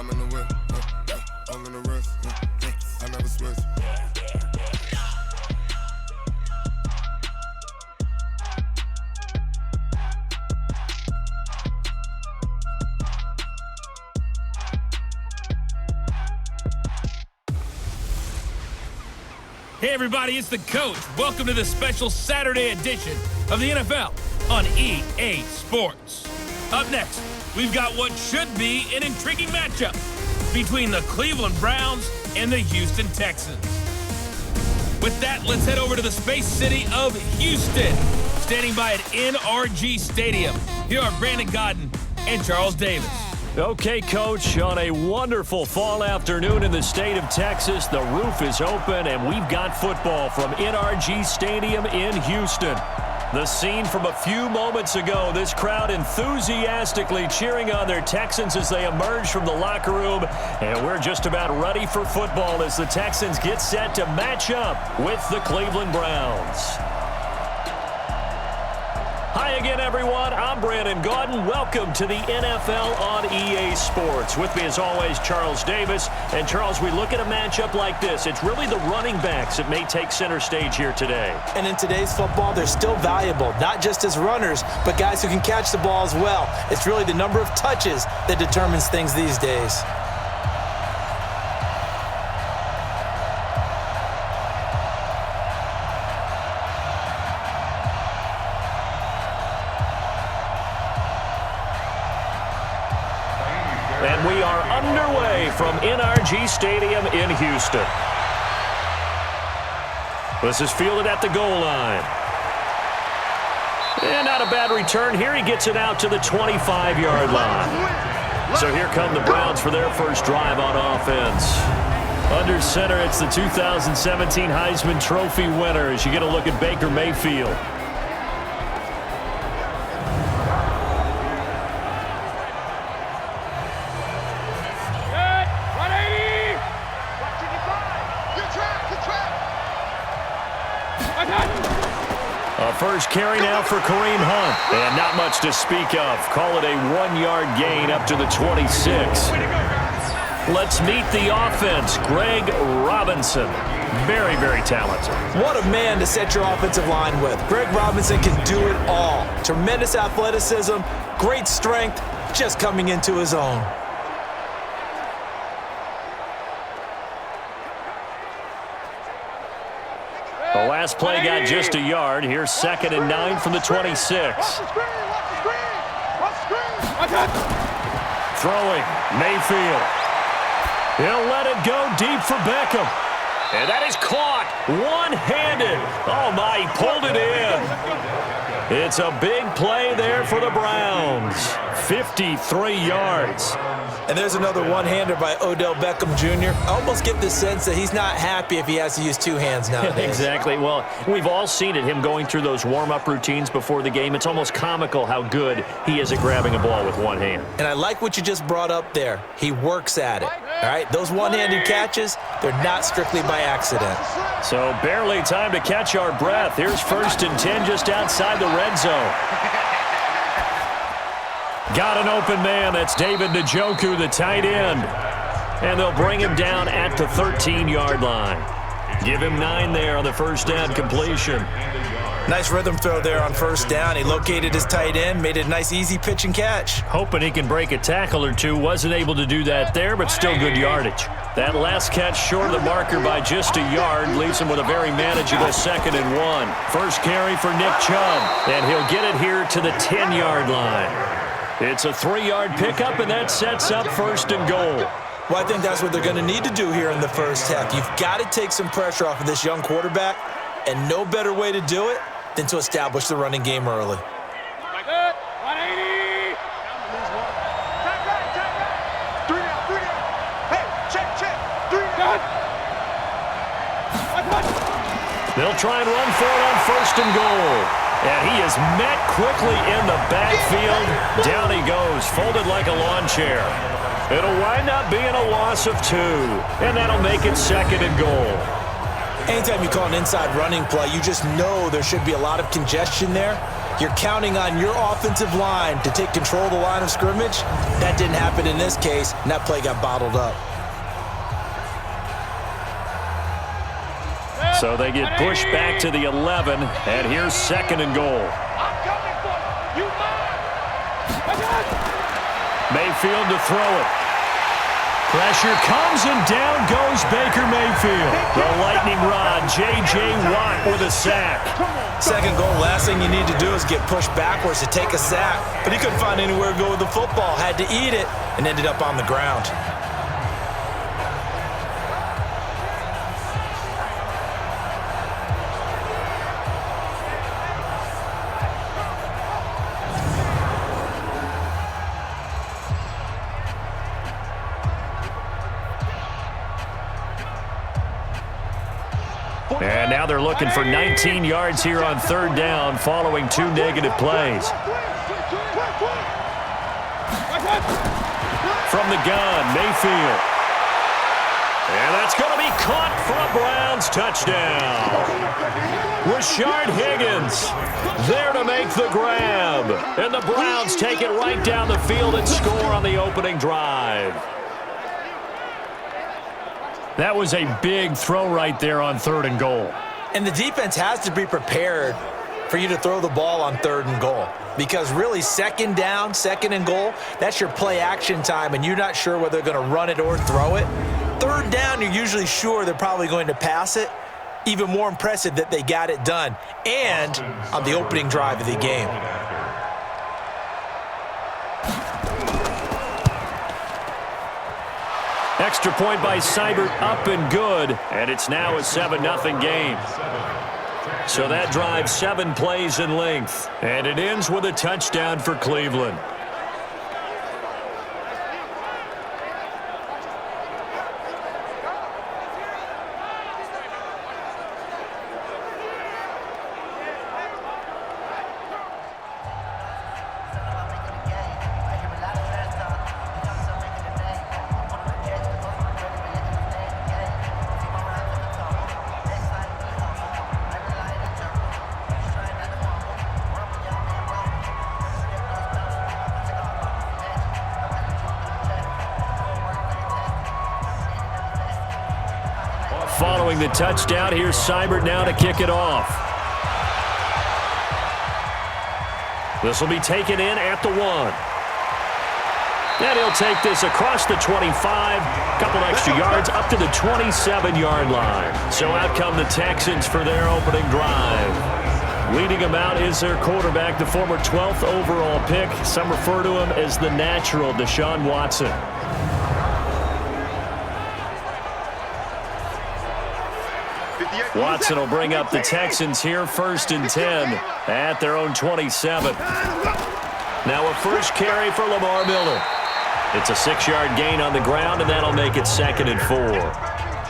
I'm in the whip, I'm in the rest, I never switch. Hey everybody, it's the coach. Welcome to the special Saturday edition of the NFL on EA Sports. Up next, we've got what should be an intriguing matchup between the Cleveland Browns and the Houston Texans. With that, let's head over to the space city of Houston. Standing by at NRG Stadium, here are Brandon Godden and Charles Davis. Okay, Coach, on a wonderful fall afternoon in the state of Texas, the roof is open and we've got football from NRG Stadium in Houston. The scene from a few moments ago, this crowd enthusiastically cheering on their Texans as they emerge from the locker room, and we're just about ready for football as the Texans get set to match up with the Cleveland Browns. Hi again, everyone. I'm Brandon Godden. Welcome to the NFL on EA Sports. With me, as always, Charles Davis. And, Charles, we look at a matchup like this. It's really the running backs that may take center stage here today. And in today's football, they're still valuable, not just as runners, but guys who can catch the ball as well. It's really the number of touches that determines things these days. And we are underway from NRG Stadium in Houston. This is fielded at the goal line. And not a bad return here. He gets it out to the 25-yard line. So here come the Browns for their first drive on offense. Under center, it's the 2017 Heisman Trophy winner as you get a look at Baker Mayfield. First carry now for Kareem Hunt. And not much to speak of. Call it a 1-yard gain up to the 26. Let's meet the offense. Greg Robinson. Very, very talented. What a man to set your offensive line with. Greg Robinson can do it all. Tremendous athleticism, great strength, just coming into his own. The last play got just a yard. Here's 2nd and 9 from the 26. Throwing, Mayfield. He'll let it go deep for Beckham. And that is caught one-handed. Oh, my, he pulled it in. It's a big play there for the Browns. 53 yards. And there's another one-hander by Odell Beckham Jr. I almost get the sense that he's not happy if he has to use two hands nowadays. Exactly. Well, we've all seen it, him going through those warm-up routines before the game. It's almost comical how good he is at grabbing a ball with one hand. And I like what you just brought up there. He works at it. All right, those one-handed catches, they're not strictly by accident. So barely time to catch our breath. Here's 1st and 10 just outside the red zone. Got an open man. That's David Njoku, the tight end. And they'll bring him down at the 13-yard line. Give him 9 there on the first down completion. Nice rhythm throw there on first down. He located his tight end, made it a nice, easy pitch and catch. Hoping he can break a tackle or two. Wasn't able to do that there, but still good yardage. That last catch short of the marker by just a yard leaves him with a very manageable 2nd and 1. First carry for Nick Chubb, and he'll get it here to the 10-yard line. It's a 3-yard pickup, and that sets up 1st and goal. Well, I think that's what they're going to need to do here in the first half. You've got to take some pressure off of this young quarterback, and no better way to do it than to establish the running game early. They'll try and run for it on 1st and goal. And he is met quickly in the backfield. Down he goes, folded like a lawn chair. It'll wind up being a loss of 2, and that'll make it 2nd and goal. Anytime you call an inside running play, you just know there should be a lot of congestion there. You're counting on your offensive line to take control of the line of scrimmage. That didn't happen in this case, and that play got bottled up. So they get pushed back to the 11, and here's 2nd and goal. Mayfield to throw it. Pressure comes, and down goes Baker Mayfield. The lightning rod, J.J. Watt with a sack. 2nd goal, last thing you need to do is get pushed backwards to take a sack. But he couldn't find anywhere to go with the football, had to eat it, and ended up on the ground. And now they're looking for 19 yards here on 3rd down following 2 negative plays. From the gun, Mayfield. And that's going to be caught for a Browns touchdown. Rashard Higgins there to make the grab. And the Browns take it right down the field and score on the opening drive. That was a big throw right there on 3rd and goal. And the defense has to be prepared for you to throw the ball on 3rd and goal. Because really, 2nd down, 2nd and goal, that's your play action time, and you're not sure whether they're going to run it or throw it. 3rd down, you're usually sure they're probably going to pass it. Even more impressive that they got it done. And on the opening drive of the game. Extra point by Seibert, up and good, and it's now a 7-0 game. So that drive 7 plays in length, and it ends with a touchdown for Cleveland. Following the touchdown, here's Seibert now to kick it off. This will be taken in at the 1. And he'll take this across the 25, couple extra yards up to the 27-yard line. So out come the Texans for their opening drive. Leading them out is their quarterback, the former 12th overall pick. Some refer to him as the natural, Deshaun Watson. Watson will bring up the Texans here, 1st and 10 at their own 27. Now a first carry for Lamar Miller. It's a 6-yard gain on the ground, and that'll make it 2nd and 4.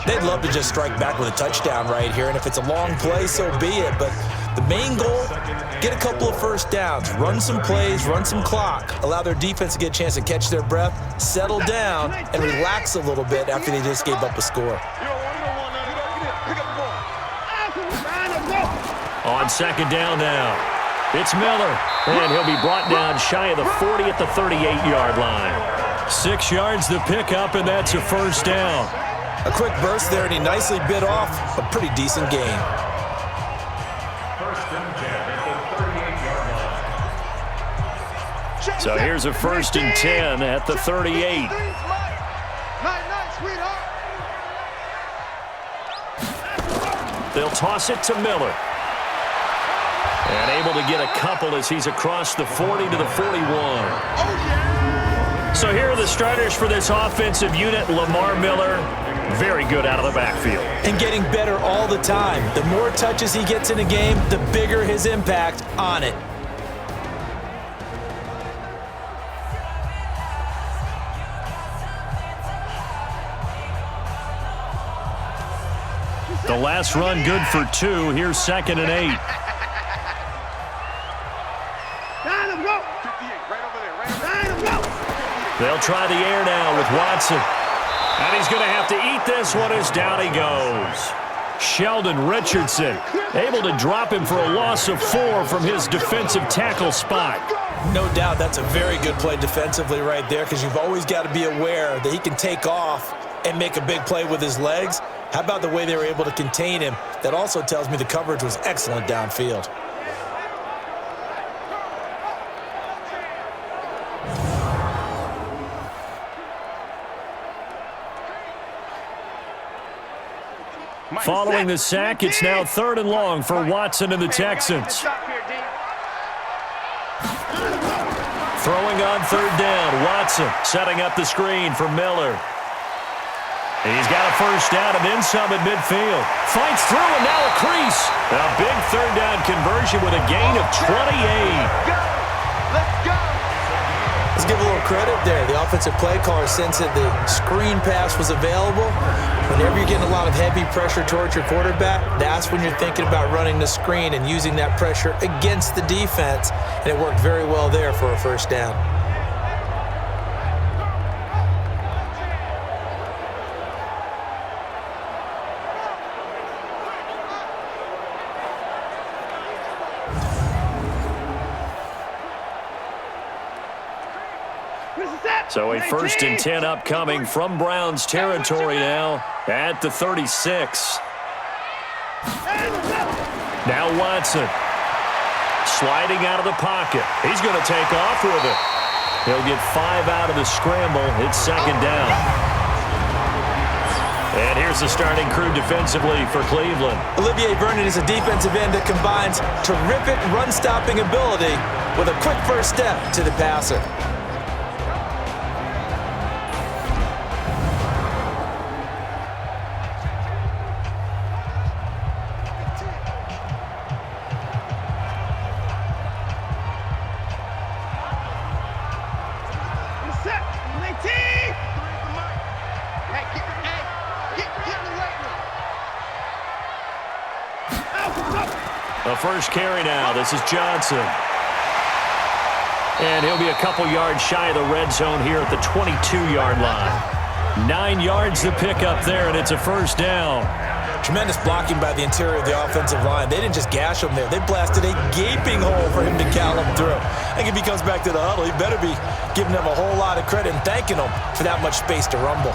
They'd love to just strike back with a touchdown right here, and if it's a long play, so be it. But the main goal, get a couple of first downs, run some plays, run some clock, allow their defense to get a chance to catch their breath, settle down, and relax a little bit after they just gave up a score. On 2nd down now, it's Miller, and he'll be brought down shy of the 40 at the 38-yard line. 6 yards to pick up, and that's a 1st down. A quick burst there, and he nicely bit off a pretty decent gain. So here's a 1st and 10 at the 38. They'll toss it to Miller. And able to get a couple as he's across the 40 to the 41. So here are the starters for this offensive unit. Lamar Miller, very good out of the backfield. And getting better all the time. The more touches he gets in a game, the bigger his impact on it. The last run good for 2. Here's 2nd and 8. They'll try the air now with Watson. And he's going to have to eat this one as down he goes. Sheldon Richardson able to drop him for a loss of 4 from his defensive tackle spot. No doubt that's a very good play defensively right there, because you've always got to be aware that he can take off and make a big play with his legs. How about the way they were able to contain him? That also tells me the coverage was excellent downfield. Following the sack, it's now 3rd and long for Watson and the Texans. Throwing on 3rd down, Watson setting up the screen for Miller. He's got a first down and then some at midfield. Fights through and now a crease. A big 3rd down conversion with a gain of 28. Let's give a little credit there. The offensive play caller sensed that the screen pass was available. Whenever you're getting a lot of heavy pressure towards your quarterback, that's when you're thinking about running the screen and using that pressure against the defense. And it worked very well there for a first down. So a 1st and 10 upcoming from Browns territory now at the 36. Now Watson sliding out of the pocket. He's going to take off with it. He'll get 5 out of the scramble. It's 2nd down. And here's the starting crew defensively for Cleveland. Olivier Vernon is a defensive end that combines terrific run-stopping ability with a quick first step to the passer. The first carry now. This is Johnson. And he'll be a couple yards shy of the red zone here at the 22-yard line. 9 yards to pick up there, and it's a first down. Tremendous blocking by the interior of the offensive line. They didn't just gash him there. They blasted a gaping hole for him to gallop through. I think if he comes back to the huddle, he better be giving them a whole lot of credit and thanking them for that much space to rumble.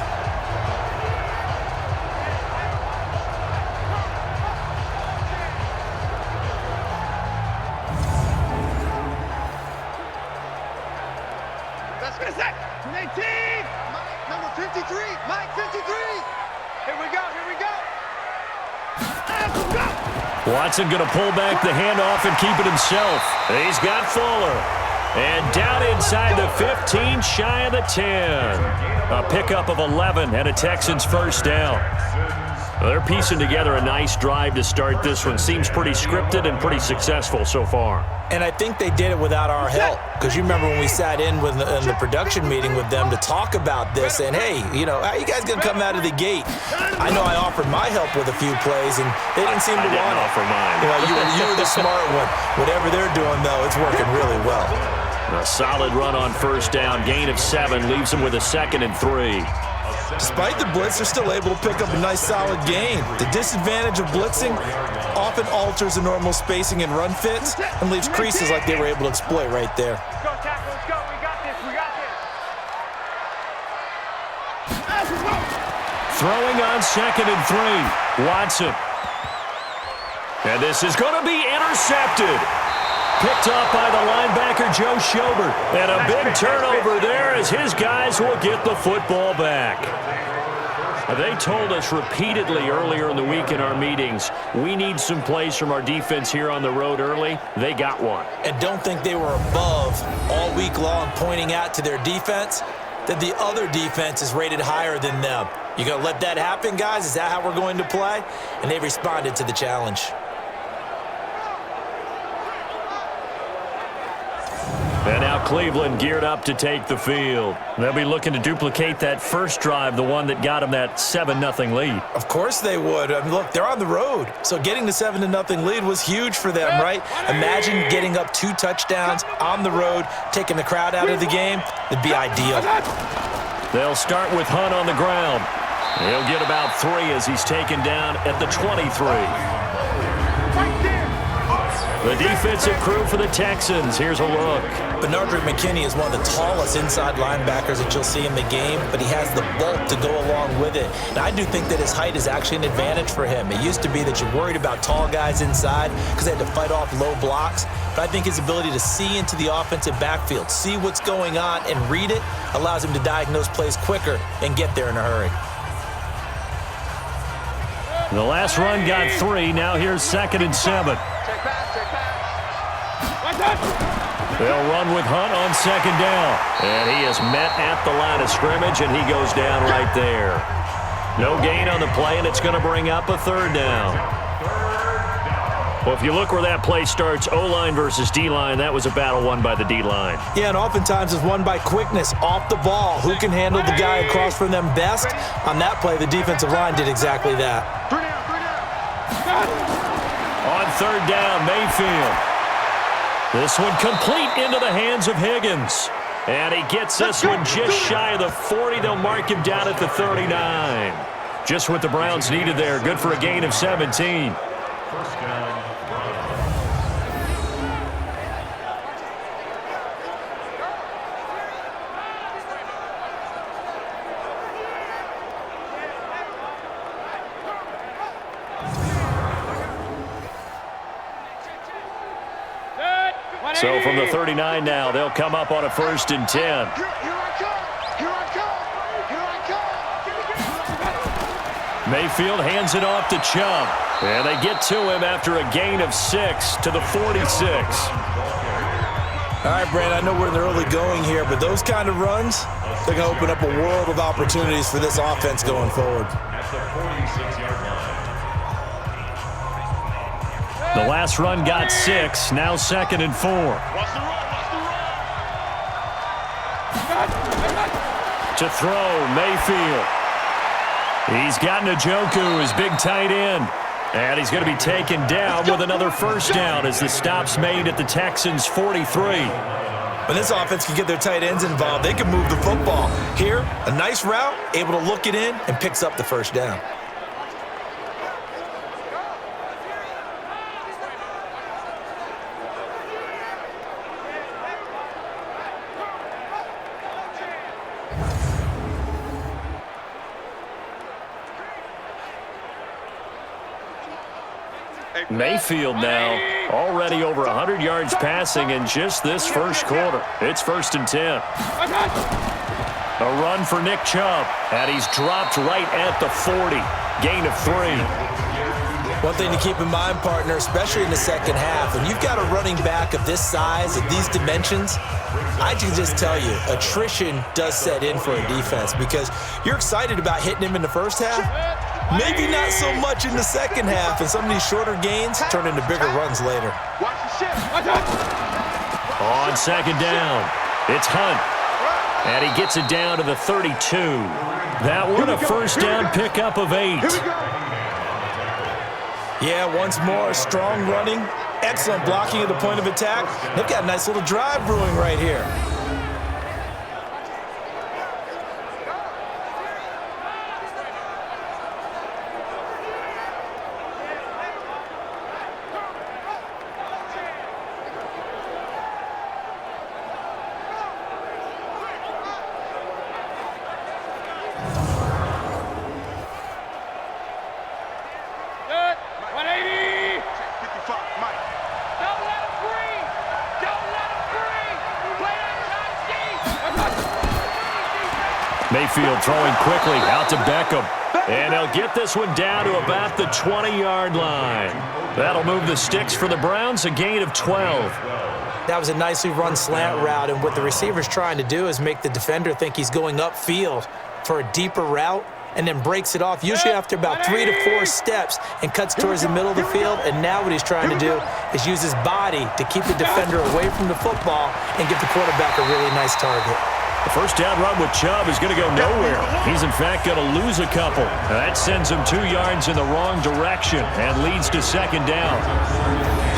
Watson going to pull back the handoff and keep it himself. He's got Fuller. And down inside the 15, shy of the 10. A pickup of 11 and a Texans first down. They're piecing together a nice drive to start this one. Seems pretty scripted and pretty successful so far. And I think they did it without our help. Because you remember when we sat in the production meeting with them to talk about this, and hey, you know, how you guys going to come out of the gate? I know I offered my help with a few plays, and they didn't seem to want it. I didn't offer mine. You know, you were the smart one. Whatever they're doing, though, it's working really well. A solid run on first down. Gain of 7 leaves them with a 2nd and 3. Despite the blitz, they're still able to pick up a nice solid gain. The disadvantage of blitzing often alters the normal spacing and run fits and leaves creases like they were able to exploit right there. Let's go, tackle. Let's go. We got this. We got this. Throwing on 2nd and 3. Watson. And this is going to be intercepted. Picked up by the linebacker, Joe Schobert. And a big turnover there as his guys will get the football back. They told us repeatedly earlier in the week in our meetings, we need some plays from our defense here on the road early. They got one. And don't think they were above all week long pointing out to their defense that the other defense is rated higher than them. You going to let that happen, guys? Is that how we're going to play? And they responded to the challenge. And now Cleveland geared up to take the field. They'll be looking to duplicate that first drive, the one that got them that 7-0 lead. Of course they would. I mean, look, they're on the road. So getting the 7-0 lead was huge for them, right? Imagine getting up 2 touchdowns on the road, taking the crowd out of the game. It'd be ideal. They'll start with Hunt on the ground. He'll get about 3 as he's taken down at the 23. The defensive crew for the Texans. Here's a look. Bernard McKinney is one of the tallest inside linebackers that you'll see in the game, but he has the bulk to go along with it. And I do think that his height is actually an advantage for him. It used to be that you're worried about tall guys inside because they had to fight off low blocks. But I think his ability to see into the offensive backfield, see what's going on, and read it allows him to diagnose plays quicker and get there in a hurry. The last run got 3. Now here's 2nd and 7. They'll run with Hunt on 2nd down. And he is met at the line of scrimmage, and he goes down right there. No gain on the play, and it's going to bring up a 3rd down. Well, if you look where that play starts, O-line versus D-line, that was a battle won by the D-line. Yeah, and oftentimes it's won by quickness, off the ball. Who can handle the guy across from them best? On that play, the defensive line did exactly that. On 3rd down, Mayfield. This one complete into the hands of Higgins. And he gets this one just shy of the 40. They'll mark him down at the 39. Just what the Browns needed there. Good for a gain of 17. So from the 39 now, they'll come up on a 1st and 10. Mayfield hands it off to Chubb. And they get to him after a gain of 6 to the 46. All right, Brand, I know we're in the early going here, but those kind of runs, they're going to open up a world of opportunities for this offense going forward. The last run got 6, now 2nd and 4. To throw, Mayfield. He's got Njoku, his big tight end. And he's going to be taken down with another 1st down as the stop's made at the Texans' 43. When this offense can get their tight ends involved, they can move the football. Here, a nice route, able to look it in, and picks up the 1st down. Mayfield now already over 100 yards passing in just this 1st quarter. It's 1st and 10. A run for Nick Chubb, and he's dropped right at the 40. Gain of 3. One thing to keep in mind, partner, especially in the second half, when you've got a running back of this size, of these dimensions, I can just tell you, attrition does set in for a defense because you're excited about hitting him in the first half. Maybe not so much in the second half, and some of these shorter gains turn into bigger runs later. On 2nd down, it's Hunt, and he gets it down to the 32. That one a 1st down pickup of 8. Yeah, once more, strong running, excellent blocking at the point of attack. They've got a nice little drive brewing right here. Mayfield throwing quickly out to Beckham. And they'll get this one down to about the 20-yard line. That'll move the sticks for the Browns, a gain of 12. That was a nicely run slant route, and what the receiver's trying to do is make the defender think he's going upfield for a deeper route and then breaks it off, usually after about 3 to 4 steps, and cuts towards the middle of the field. And now what he's trying to do is use his body to keep the defender away from the football and get the quarterback a really nice target. The first down run with Chubb is going to go nowhere. He's, in fact, going to lose a couple. That sends him 2 yards in the wrong direction and leads to second down.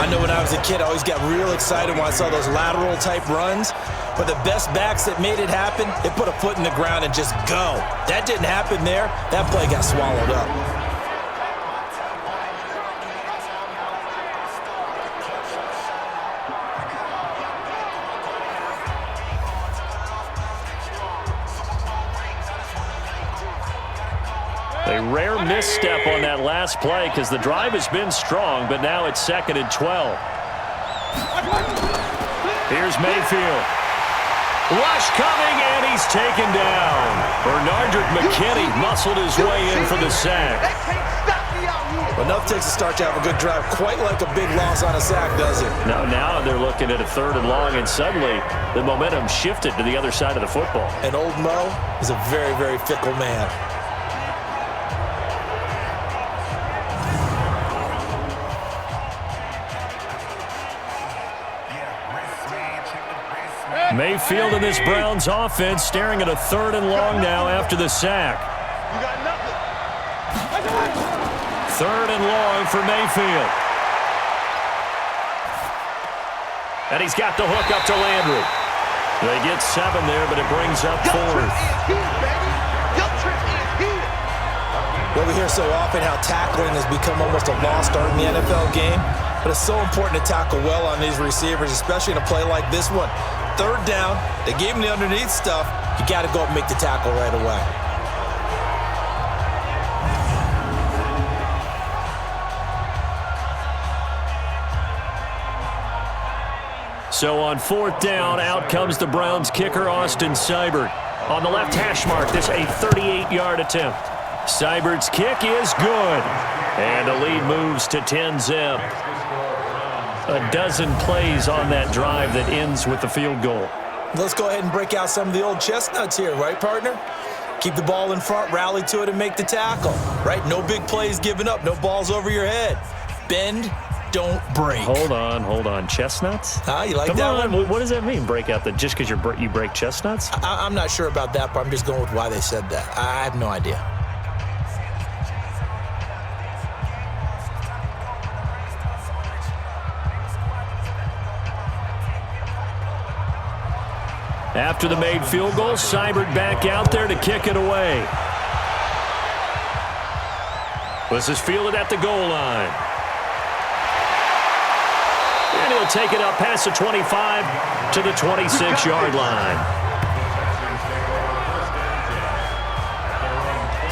I know when I was a kid, I always got real excited when I saw those lateral-type runs. But the best backs that made it happen, they put a foot in the ground and just go. That didn't happen there. That play got swallowed up. A rare misstep on that last play because the drive has been strong, but now it's 2nd and 12. Here's Mayfield. Rush coming, and he's taken down. Bernardrick McKinney muscled his way in for the sack. Well, enough takes a start to have a good drive. Quite like a big loss on a sack, does it? No, now they're looking at a 3rd and long, and suddenly the momentum shifted to the other side of the football. And old Mo is a very, very fickle man. Mayfield in this Browns offense staring at a 3rd and long now after the sack. 3rd and long for Mayfield. And he's got the hook up to Landry. They get 7 there, but it brings up 4th. Well, we hear so often how tackling has become almost a lost art in the NFL game. But it's so important to tackle well on these receivers, especially in a play like this one. 3rd down, they gave him the underneath stuff. You got to go up and make the tackle right away. So on 4th down, out comes the Browns kicker, Austin Seibert. On the left hash mark, this a 38-yard attempt. Seibert's kick is good. And the lead moves to 10-zip. A dozen plays on that drive that ends with the field goal. Let's go ahead and break out some of the old chestnuts here, right, partner? Keep the ball in front, rally to it, and make the tackle, right? No big plays given up, no balls over your head. Bend, don't break. Hold on. Chestnuts? You like Come that on. one? What does that mean, break out? Just because you break chestnuts? I'm not sure about that, but I'm just going with why they said that. I have no idea. After the made field goal, Seibert back out there to kick it away. This is fielded at the goal line. And he'll take it up past the 25 to the 26-yard line.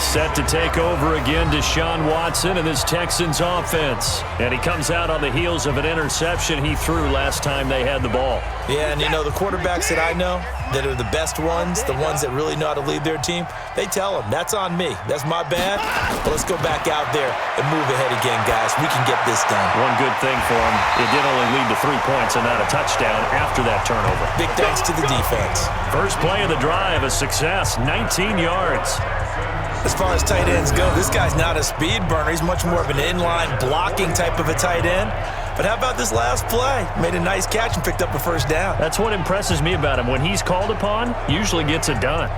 Set to take over again, Deshaun Watson and this Texans offense. And he comes out on the heels of an interception he threw last time they had the ball. Yeah, and you know, the quarterbacks that I know that are the best ones, the ones that really know how to lead their team, they tell them, that's on me. That's my bad. But let's go back out there and move ahead again, guys. We can get this done. One good thing for him, it did only lead to 3 points and not a touchdown after that turnover. Big thanks to the defense. First play of the drive, a success, 19 yards. As far as tight ends go, this guy's not a speed burner. He's much more of an inline blocking type of a tight end. But how about this last play? Made a nice catch and picked up a first down. That's what impresses me about him. When he's called upon, usually gets it done.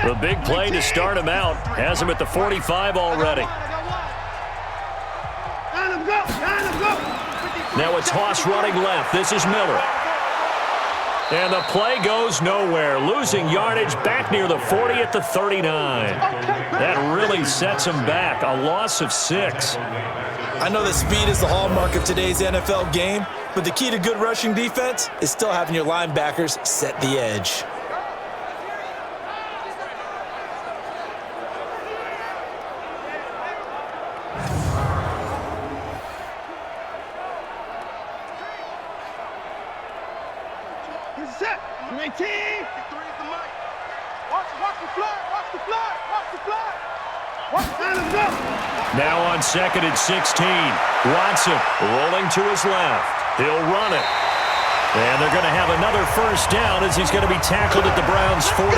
The big play to start him out has him at the 45 already. Now a toss running left. This is Miller. And the play goes nowhere. Losing yardage back near the 40 at the 39. That really sets him back. A loss of 6. I know that speed is the hallmark of today's NFL game, but the key to good rushing defense is still having your linebackers set the edge. Now on 2nd and 16. Watson rolling to his left. He'll run it. And they're going to have another first down as he's going to be tackled at the Browns' 43.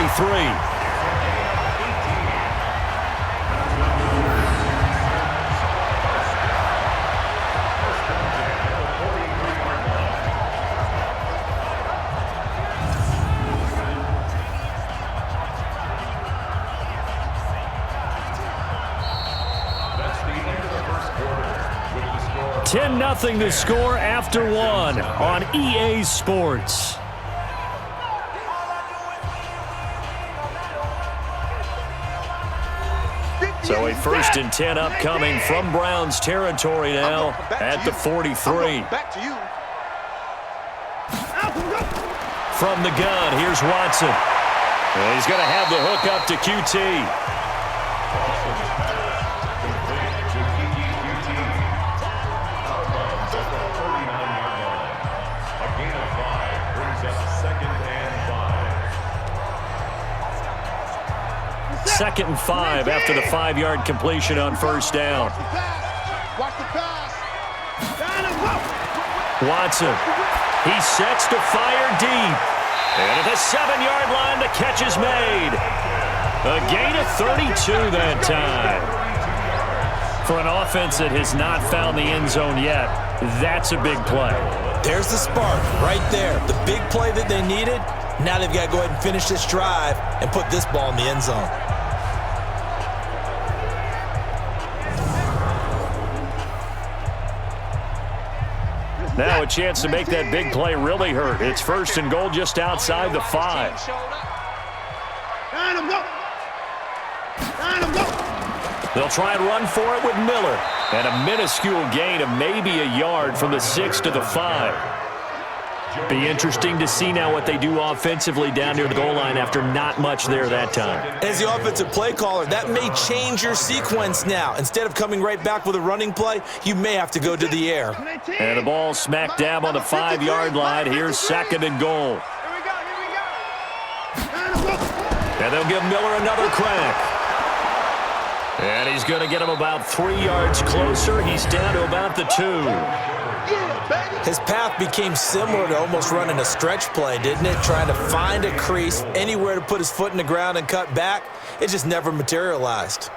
10-0 the score after one on EA Sports. So a 1st and 10 upcoming from Browns territory now at the 43. Back to you. From the gun, here's Watson. And he's going to have the hook up to QT. Second and 5 after the 5-yard completion on first down. Watch the pass. Watson, he sets to fire deep. And at the 7-yard line, the catch is made. A gain of 32 that time. For an offense that has not found the end zone yet, that's a big play. There's the spark right there. The big play that they needed. Now they've got to go ahead and finish this drive and put this ball in the end zone. Now a chance to make that big play really hurt. It's 1st and goal just outside the 5. They'll try and run for it with Miller. And a minuscule gain of maybe a yard from the 6 to the 5. Be interesting to see now what they do offensively down near the goal line after not much there that time. As the offensive play caller, that may change your sequence now. Instead of coming right back with a running play, you may have to go to the air. And the ball smack dab on the 5-yard line. Here's 2nd and goal. And they'll give Miller another crack. And he's going to get him about 3 yards closer. He's down to about the 2. His path became similar to almost running a stretch play, didn't it? Trying to find a crease, anywhere to put his foot in the ground and cut back. It just never materialized.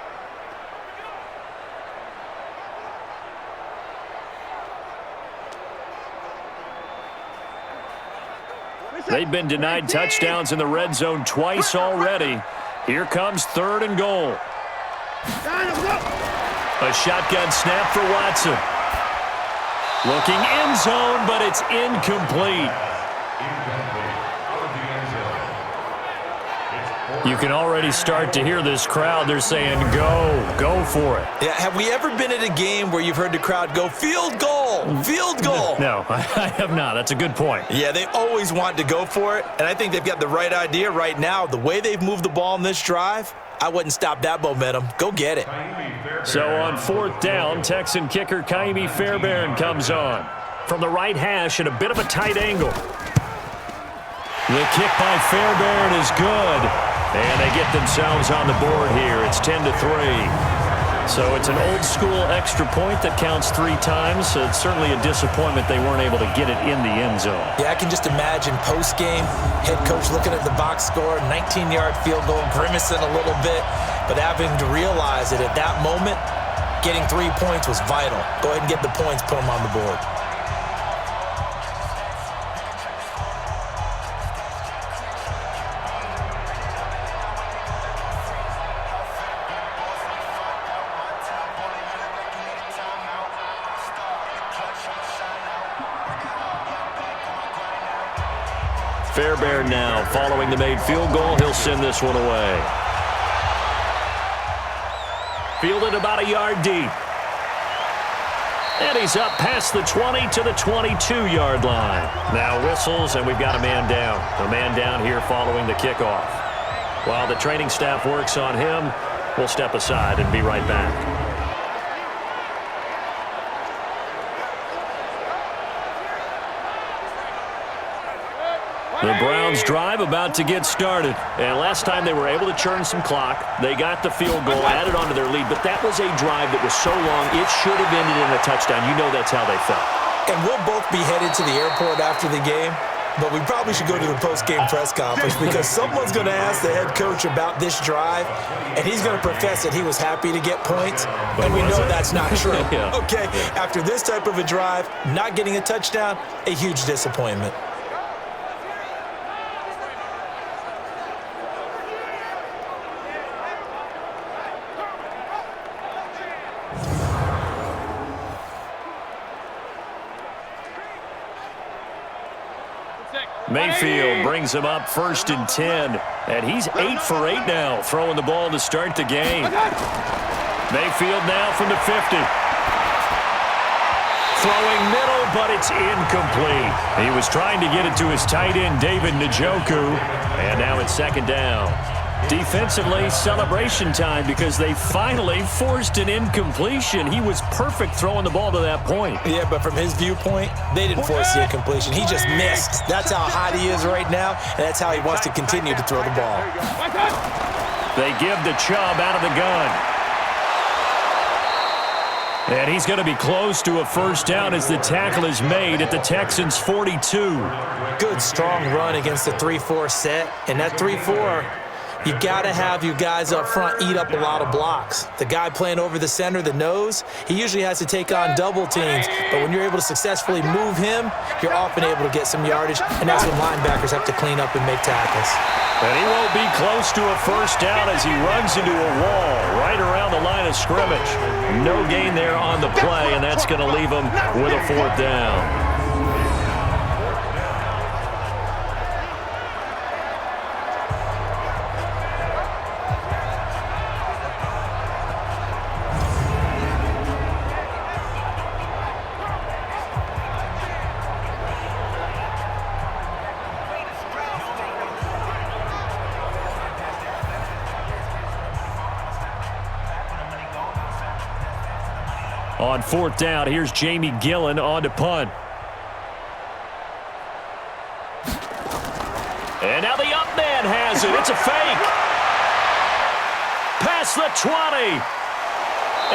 They've been denied touchdowns in the red zone twice already. Here comes 3rd and goal. A shotgun snap for Watson. Looking end zone, but it's incomplete. You can already start to hear this crowd. They're saying, go for it. Yeah, have we ever been at a game where you've heard the crowd go, field goal, field goal? No, I have not. That's a good point. Yeah, they always want to go for it, and I think they've got the right idea right now. The way they've moved the ball in this drive, I wouldn't stop that momentum. Go get it. So on 4th down, Texan kicker Kaimi Fairbairn comes on. From the right hash at a bit of a tight angle. The kick by Fairbairn is good. And they get themselves on the board here. It's 10-3. So it's an old-school extra point that counts 3 times. So it's certainly a disappointment they weren't able to get it in the end zone. Yeah, I can just imagine post-game, head coach looking at the box score, 19-yard field goal, grimacing a little bit, but having to realize that at that moment, getting 3 points was vital. Go ahead and get the points, put them on the board. Fairbairn now, following the made field goal, he'll send this one away. Fielded about a yard deep. And he's up past the 20 to the 22-yard line. Now whistles, and we've got a man down. A man down here following the kickoff. While the training staff works on him, we'll step aside and be right back. The Browns drive about to get started. And last time they were able to churn some clock. They got the field goal, added onto their lead. But that was a drive that was so long, it should have ended in a touchdown. You know that's how they felt. And we'll both be headed to the airport after the game. But we probably should go to the post-game press conference because someone's going to ask the head coach about this drive, and he's going to profess that he was happy to get points, and we know that's not true. Yeah. Okay, after this type of a drive, not getting a touchdown, a huge disappointment. Mayfield brings him up 1st and 10. And he's 8 for 8 now, throwing the ball to start the game. Mayfield now from the 50. Throwing middle, but it's incomplete. He was trying to get it to his tight end, David Njoku. And now it's 2nd down. Defensively, celebration time because they finally forced an incompletion. He was perfect throwing the ball to that point. Yeah, but from his viewpoint, they didn't force the incompletion. He just missed. That's how hot he is right now, and that's how he wants to continue to throw the ball. They give the Chubb out of the gun. And he's going to be close to a 1st down as the tackle is made at the Texans' 42. Good, strong run against the 3-4 set, and that 3-4... you got to have your guys up front eat up a lot of blocks. The guy playing over the center, the nose, he usually has to take on double teams. But when you're able to successfully move him, you're often able to get some yardage, and that's when linebackers have to clean up and make tackles. And he won't be close to a 1st down as he runs into a wall right around the line of scrimmage. No gain there on the play, and that's going to leave him with a 4th down. On 4th down, here's Jamie Gillen on to punt. And now the up man has it. It's a fake. Past the 20.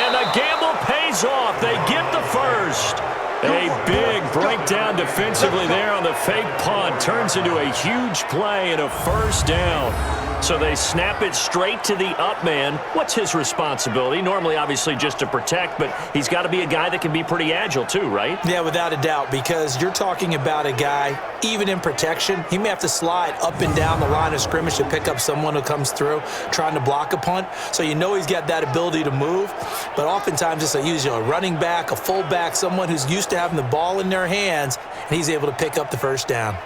And the gamble pays off. They get the 1st. A big breakdown defensively there on the fake punt. Turns into a huge play and a 1st down. So they snap it straight to the up man. What's his responsibility? Normally, obviously, just to protect, but he's got to be a guy that can be pretty agile too, right? Yeah, without a doubt, because you're talking about a guy, even in protection, he may have to slide up and down the line of scrimmage to pick up someone who comes through trying to block a punt. So you know he's got that ability to move, but oftentimes it's usually a running back, a fullback, someone who's used to having the ball in their hands, and he's able to pick up the 1st down.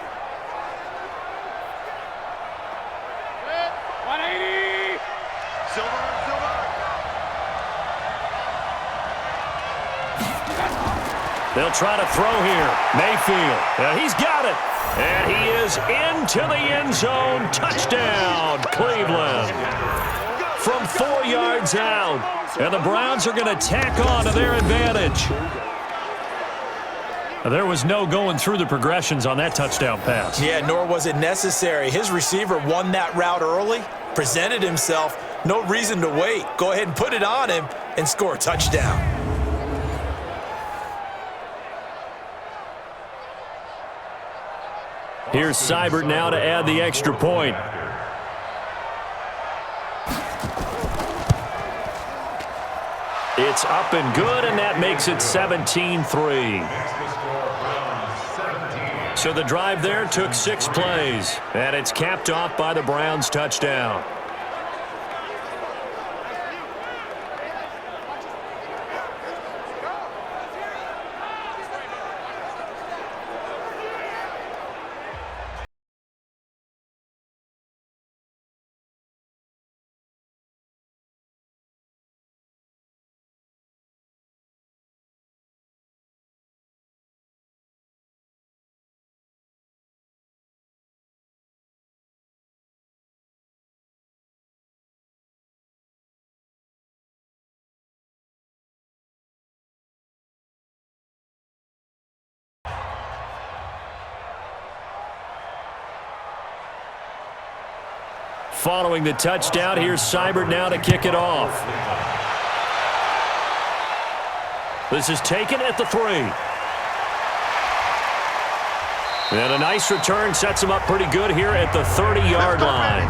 They'll try to throw here. Mayfield. He's got it. And he is into the end zone. Touchdown, Cleveland. From 4 yards out. And the Browns are going to tack on to their advantage. There was no going through the progressions on that touchdown pass. Yeah, nor was it necessary. His receiver won that route early, presented himself. No reason to wait. Go ahead and put it on him and score a touchdown. Here's Seibert now to add the extra point. It's up and good, and that makes it 17-3. So the drive there took 6 plays, and it's capped off by the Browns' touchdown. Following the touchdown, here's Seibert now to kick it off. This is taken at the 3. And a nice return sets him up pretty good here at the 30-yard line.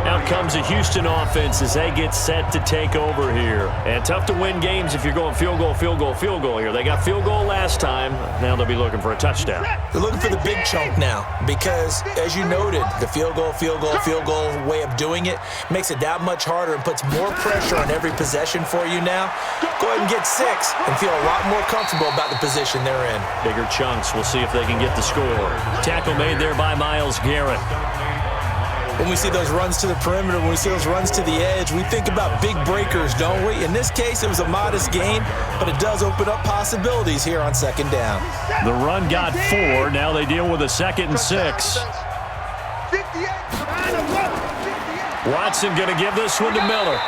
Now comes the Houston offense as they get set to take over here. And tough to win games if you're going field goal, field goal, field goal here. They got field goal last time. Now they'll be looking for a touchdown. They're looking for the big chunk now because, as you noted, the field goal way of doing it makes it that much harder and puts more pressure on every possession for you now. Go ahead and get 6 and feel a lot more comfortable about the position they're in. Bigger chunks. We'll see if they can get the score. Tackle made there by Myles Garrett. When we see those runs to the perimeter, when we see those runs to the edge, we think about big breakers, don't we? In this case, it was a modest gain, but it does open up possibilities here on second down. The run got 4. Now they deal with a 2nd and 6. Watson going to give this one to Miller.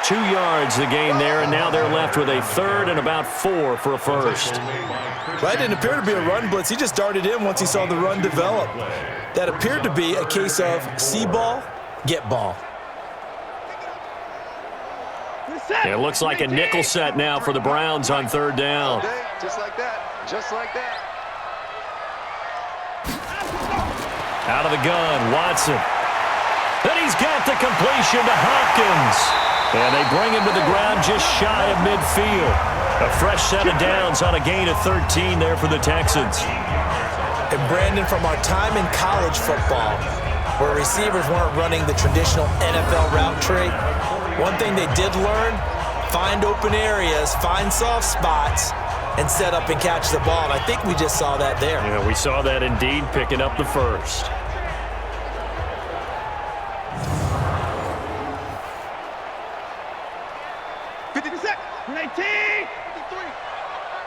2 yards the gain there, and now they're left with a 3rd and about 4 for a first. Well, that didn't appear to be a run blitz. He just darted in once he saw the run develop. That appeared to be a case of see ball, get ball. It looks like a nickel set now for the Browns on 3rd down. Just like that. Just like that. Out of the gun, Watson. And he's got the completion to Hopkins. And they bring him to the ground just shy of midfield. A fresh set of downs on a gain of 13 there for the Texans. And Brandon, from our time in college football, where receivers weren't running the traditional NFL route tree, one thing they did learn, find open areas, find soft spots, and set up and catch the ball. And I think we just saw that there. Yeah, we saw that indeed, picking up the first.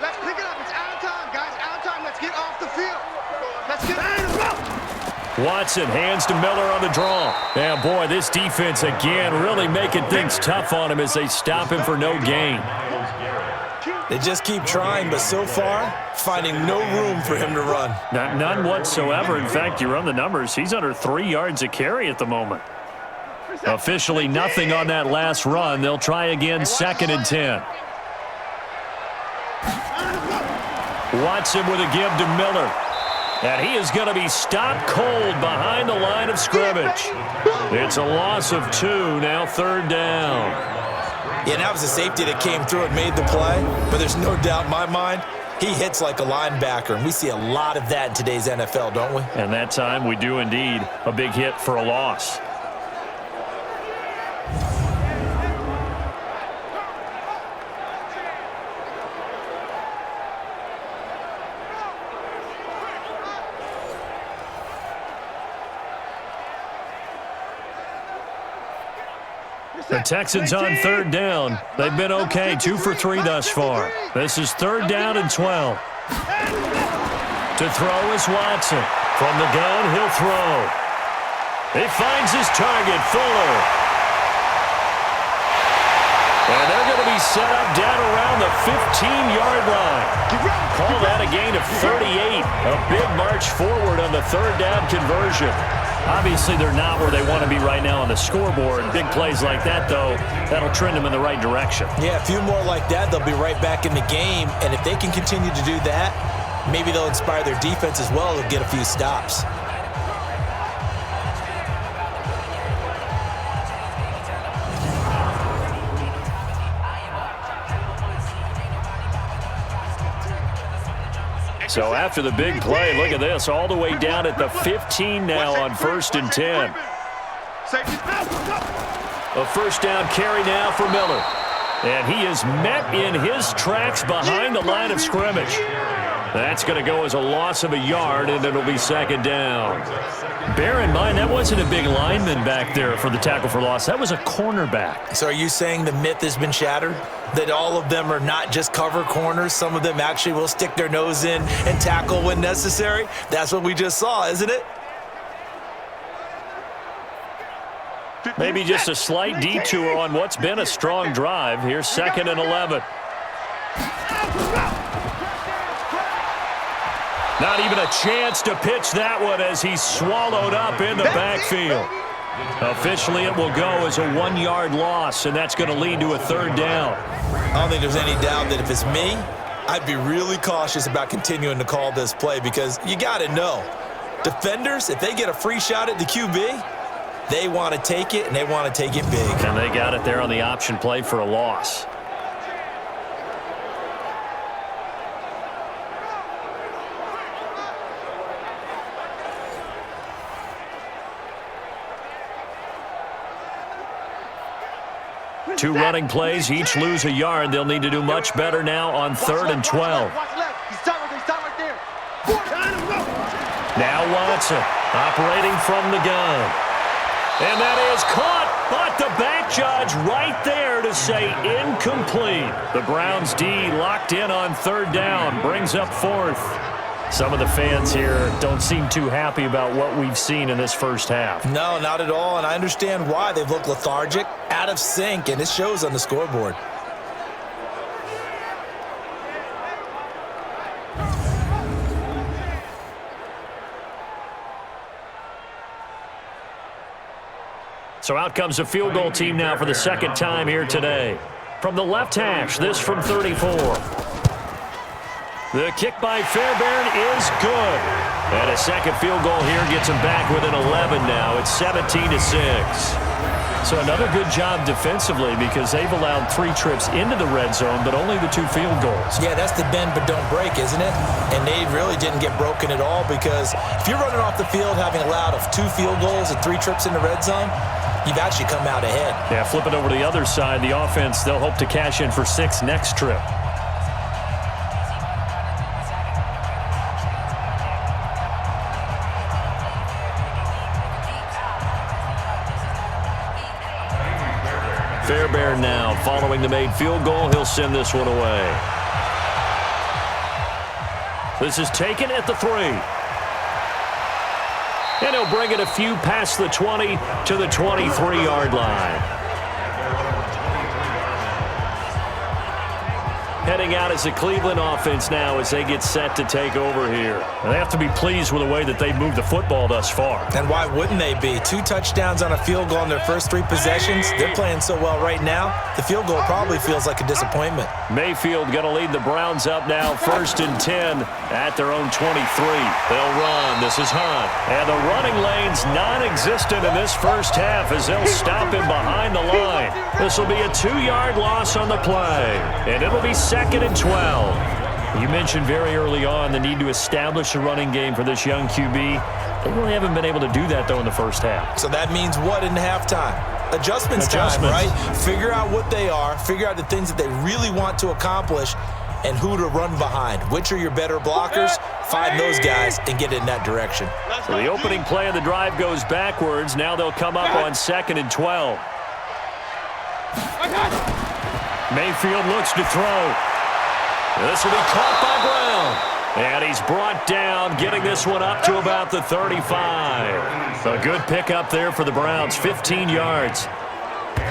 Let's pick it up. It's out of time, guys. Out of time. Let's get off the field. Let's get out of the field. Watson hands to Miller on the draw. And boy, this defense again really making things tough on him as they stop him for no gain. They just keep trying, but so far, finding no room for him to run. None whatsoever. In fact, you run the numbers, he's under 3 yards a carry at the moment. Officially nothing on that last run. They'll try again, 2nd and 10. Watson with a give to Miller. And he is going to be stopped cold behind the line of scrimmage. It's a loss of 2, now 3rd down. Yeah, that was a safety that came through and made the play, but there's no doubt in my mind, he hits like a linebacker, and we see a lot of that in today's NFL, don't we? And that time we do indeed. A big hit for a loss. The Texans on 3rd down. They've been okay, 2 for 3 thus far. This is 3rd down and 12. To throw is Watson. From the gun, he'll throw. He finds his target, Fuller. And they're going to be set up down around the 15-yard line. Call that a gain of 38. A big march forward on the 3rd down conversion. Obviously, they're not where they want to be right now on the scoreboard. Big plays like that, though, that'll trend them in the right direction. Yeah, a few more like that, they'll be right back in the game. And if they can continue to do that, maybe they'll inspire their defense as well to get a few stops. So after the big play, look at this, all the way down at the 15 now on 1st and 10. A 1st down carry now for Miller. And he is met in his tracks behind the line of scrimmage. That's going to go as a loss of a yard, and it'll be 2nd down. Bear in mind, that wasn't a big lineman back there for the tackle for loss. That was a cornerback. So are you saying the myth has been shattered? That all of them are not just cover corners? Some of them actually will stick their nose in and tackle when necessary? That's what we just saw, isn't it? Maybe just a slight detour on what's been a strong drive. Here's 2nd and 11. Not even a chance to pitch that one as he's swallowed up in the backfield. Officially, it will go as a 1-yard loss, and that's going to lead to a 3rd down. I don't think there's any doubt that if it's me, I'd be really cautious about continuing to call this play because you got to know, defenders, if they get a free shot at the QB, They want to take it, and they want to take it big. And they got it there on the option play for a loss. Two running plays, each lose a yard. They'll need to do much better now on 3rd and 12. Watch left. He's tight right there. Now Watson operating from the gun. And that is caught, but the back judge right there to say incomplete. The Browns D locked in on 3rd down, brings up 4th. Some of the fans here don't seem too happy about what we've seen in this first half. No, not at all, and I understand why. They've looked lethargic, out of sync, and it shows on the scoreboard. So out comes a field goal team now for the second time here today. From the left hash, this from 34. The kick by Fairbairn is good. And a second field goal here gets them back within 11 now. It's 17-6. So another good job defensively because they've allowed 3 trips into the red zone, but only the 2 field goals. Yeah, that's the bend but don't break, isn't it? And they really didn't get broken at all because if you're running off the field having allowed 2 field goals and 3 trips in the red zone, you've actually come out ahead. Yeah, flip it over to the other side. The offense, they'll hope to cash in for 6 next trip. Fairbairn now following the made field goal. He'll send this one away. This is taken at the 3. And he'll bring it a few past the 20 to the 23-yard line. Heading out as the Cleveland offense now as they get set to take over here. And they have to be pleased with the way that they've moved the football thus far. And why wouldn't they be? 2 touchdowns on a field goal in their first 3 possessions. They're playing so well right now, the field goal probably feels like a disappointment. Mayfield going to lead the Browns up now, 1st and 10 at their own 23. They'll run. This is Hunt. And the running lane's non-existent in this first half as they'll stop him behind the line. This will be a 2-yard loss on the play. And it'll be 2nd and 12. You mentioned very early on the need to establish a running game for this young QB. They really haven't been able to do that, though, in the first half. So that means what in halftime? Adjustments time, right? Figure out what they are, figure out the things that they really want to accomplish, and who to run behind. Which are your better blockers? Find those guys and get in that direction. So the opening play of the drive goes backwards. Now they'll come up on 2nd and 12. Mayfield looks to throw. This will be caught by Brown. And he's brought down, getting this one up to about the 35. A good pickup there for the Browns, 15 yards.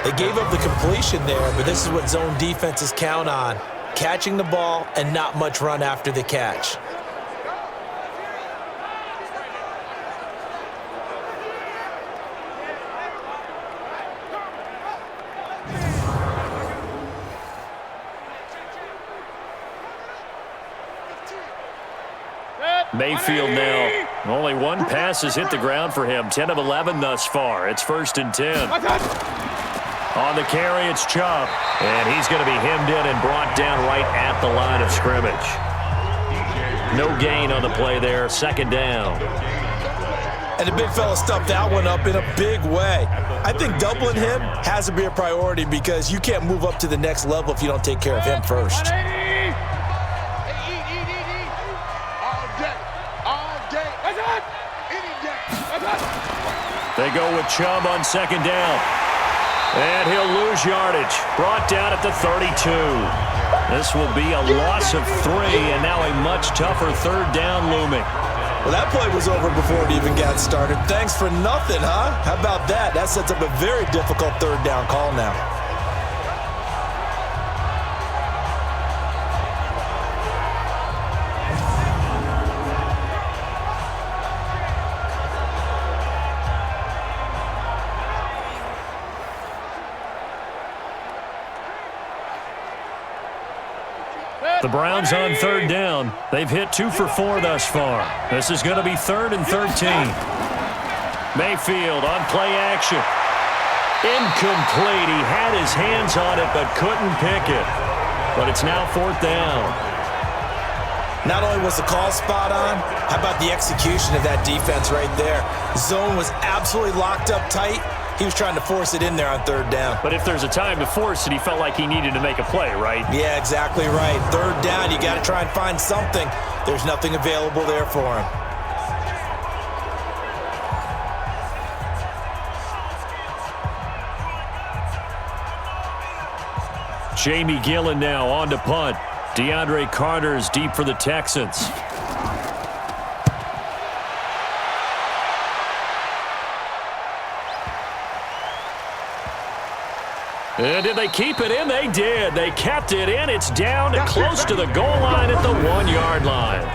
They gave up the completion there, but this is what zone defenses count on. Catching the ball and not much run after the catch. Mayfield now, only 1 pass has hit the ground for him. 10 of 11 thus far. It's 1st and 10. On the carry, it's Chubb. And he's going to be hemmed in and brought down right at the line of scrimmage. No gain on the play there. 2nd down. And the big fella stuffed that one up in a big way. I think doubling him has to be a priority because you can't move up to the next level if you don't take care of him first. They go with Chubb on 2nd down. And he'll lose yardage. Brought down at the 32. This will be a loss of 3, and now a much tougher 3rd down looming. Well, that play was over before it even got started. Thanks for nothing, huh? How about that? That sets up a very difficult 3rd down call now. The Browns on 3rd down. They've hit 2 for 4 thus far. This is going to be 3rd and 13. Mayfield on play action. Incomplete. He had his hands on it but couldn't pick it. But it's now 4th down. Not only was the call spot on, how about the execution of that defense right there? Zone was absolutely locked up tight. He was trying to force it in there on 3rd down. But if there's a time to force it, he felt like he needed to make a play, right? Yeah, exactly right. 3rd down, you got to try and find something. There's nothing available there for him. Jamie Gillen now on to punt. DeAndre Carter's deep for the Texans. And did they keep it in? They did. They kept it in. It's down to close to the goal line at the 1-yard line.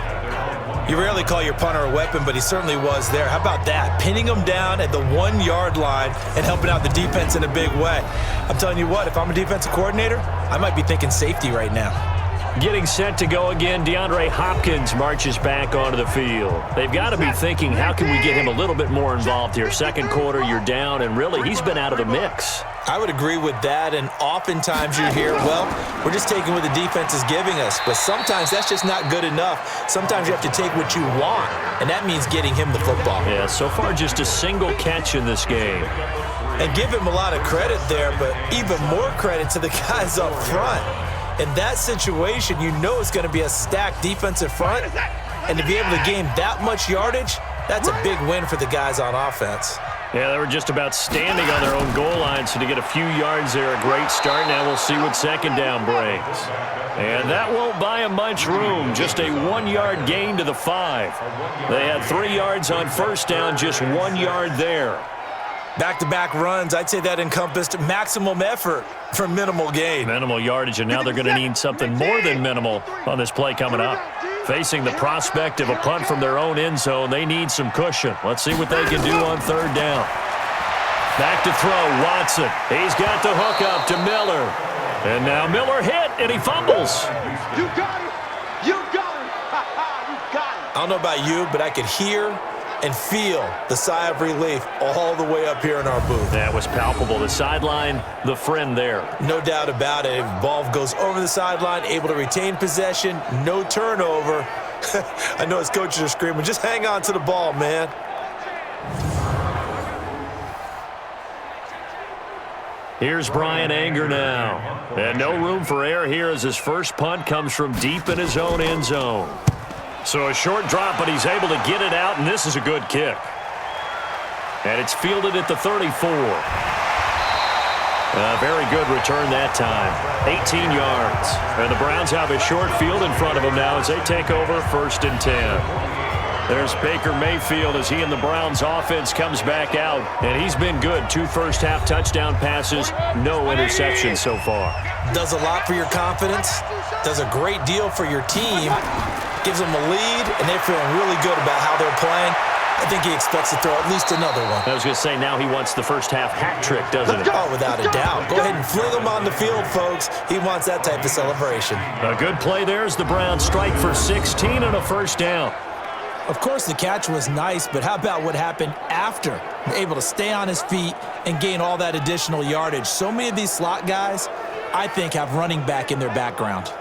You rarely call your punter a weapon, but he certainly was there. How about that? Pinning him down at the 1-yard line and helping out the defense in a big way. I'm telling you what, if I'm a defensive coordinator, I might be thinking safety right now. Getting set to go again, DeAndre Hopkins marches back onto the field. They've got to be thinking, how can we get him a little bit more involved here? 2nd quarter, you're down, and really, he's been out of the mix. I would agree with that, and oftentimes you hear, well, we're just taking what the defense is giving us, but sometimes that's just not good enough. Sometimes you have to take what you want, and that means getting him the football. Yeah, so far just a single catch in this game. And give him a lot of credit there, but even more credit to the guys up front. In that situation, you know it's going to be a stacked defensive front, and to be able to gain that much yardage, that's a big win for the guys on offense. Yeah, they were just about standing on their own goal line, so to get a few yards there, a great start. Now we'll see what 2nd down brings. And that won't buy him much room, just a 1-yard gain to the 5. They had 3 yards on 1st down, just 1 yard there. Back-to-back runs, I'd say that encompassed maximum effort for minimal gain. Minimal yardage, and now they're going to need something more than minimal on this play coming up. Facing the prospect of a punt from their own end zone, they need some cushion. Let's see what they can do on 3rd down. Back to throw, Watson. He's got the hook up to Miller. And now Miller hit, and he fumbles. You got it! You got it! You got it! I don't know about you, but I could hear and feel the sigh of relief all the way up here in our booth. That was palpable. The sideline, the friend there. No doubt about it. Ball goes over the sideline, able to retain possession, no turnover. I know his coaches are screaming, just hang on to the ball, man. Here's Brian Anger now. And no room for error here as his first punt comes from deep in his own end zone. So a short drop, but he's able to get it out, and this is a good kick. And it's fielded at the 34. A very good return that time. 18 yards. And the Browns have a short field in front of them now as they take over 1st and 10. There's Baker Mayfield as he and the Browns offense comes back out. And he's been good. 2 first-half touchdown passes, no interceptions so far. Does a lot for your confidence. Does a great deal for your team. Gives them a lead, and they're feeling really good about how they're playing. I think he expects to throw at least another one. I was going to say, now he wants the first-half hat trick, doesn't he? Oh, without a doubt. Go ahead and fling him on the field, folks. He wants that type of celebration. A good play there as the Browns strike for 16 and a 1st down. Of course, the catch was nice, but how about what happened after? Able to stay on his feet and gain all that additional yardage. So many of these slot guys, I think, have running back in their background.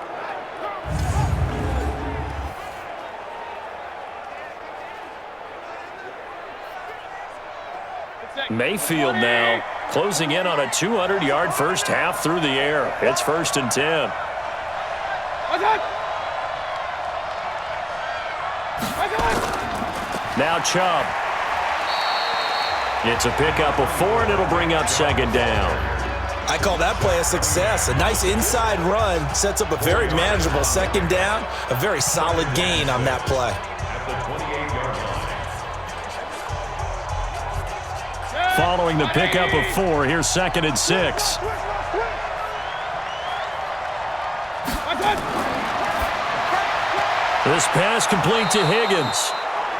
Mayfield now closing in on a 200-yard first half through the air. It's 1st and 10. Now Chubb. It's a pickup of 4, and it'll bring up 2nd down. I call that play a success. A nice inside run sets up a very manageable 2nd down. A very solid gain on that play. Following the pickup of 4, here's 2nd and 6. This pass complete to Higgins.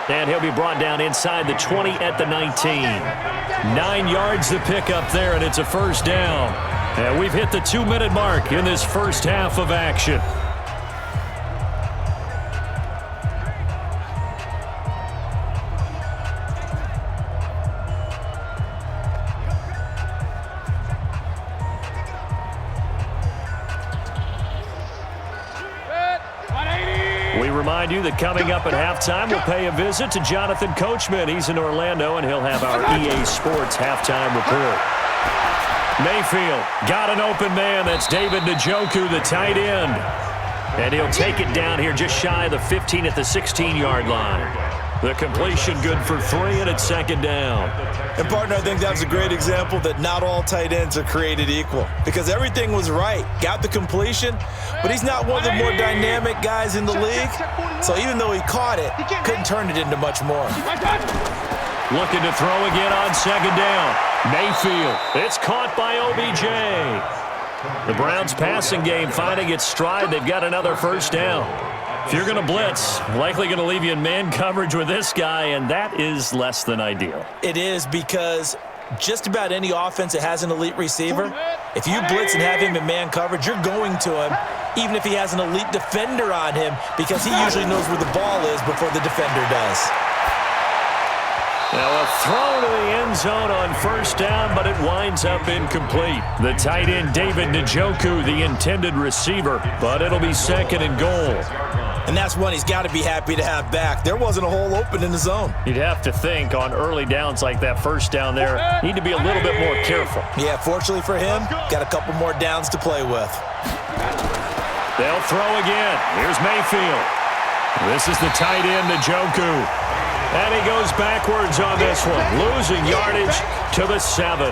And he'll be brought down inside the 20 at the 19. 9 yards to pick up there, and it's a 1st down. And we've hit the 2-minute mark in this first half of action. remind you that coming up at halftime, we'll pay a visit to Jonathan Coachman. He's in Orlando, and he'll have our EA Sports halftime report. Mayfield got an open man. That's David Njoku, the tight end. And he'll take it down here just shy of the 15 at the 16-yard line. The completion good for 3, and it's second down. And, partner, I think that was a great example that not all tight ends are created equal because everything was right. Got the completion, but he's not one of the more dynamic guys in the league. So even though he caught it, couldn't turn it into much more. Looking to throw again on second down. Mayfield. It's caught by OBJ. The Browns' passing game finding its stride. They've got another first down. If you're going to blitz, likely going to leave you in man coverage with this guy, and that is less than ideal. It is because just about any offense that has an elite receiver, if you blitz and have him in man coverage, you're going to him, even if he has an elite defender on him, because he usually knows where the ball is before the defender does. Now a throw to the end zone on first down, but it winds up incomplete. The tight end, David Njoku, the intended receiver, but it'll be second and goal. And that's one he's got to be happy to have back. There wasn't a hole open in the zone. You'd have to think on early downs like that first down there, need to be a little bit more careful. Yeah, fortunately for him, got a couple more downs to play with. They'll throw again. Here's Mayfield. This is the tight end, Njoku. And he goes backwards on this one, losing yardage to the 7.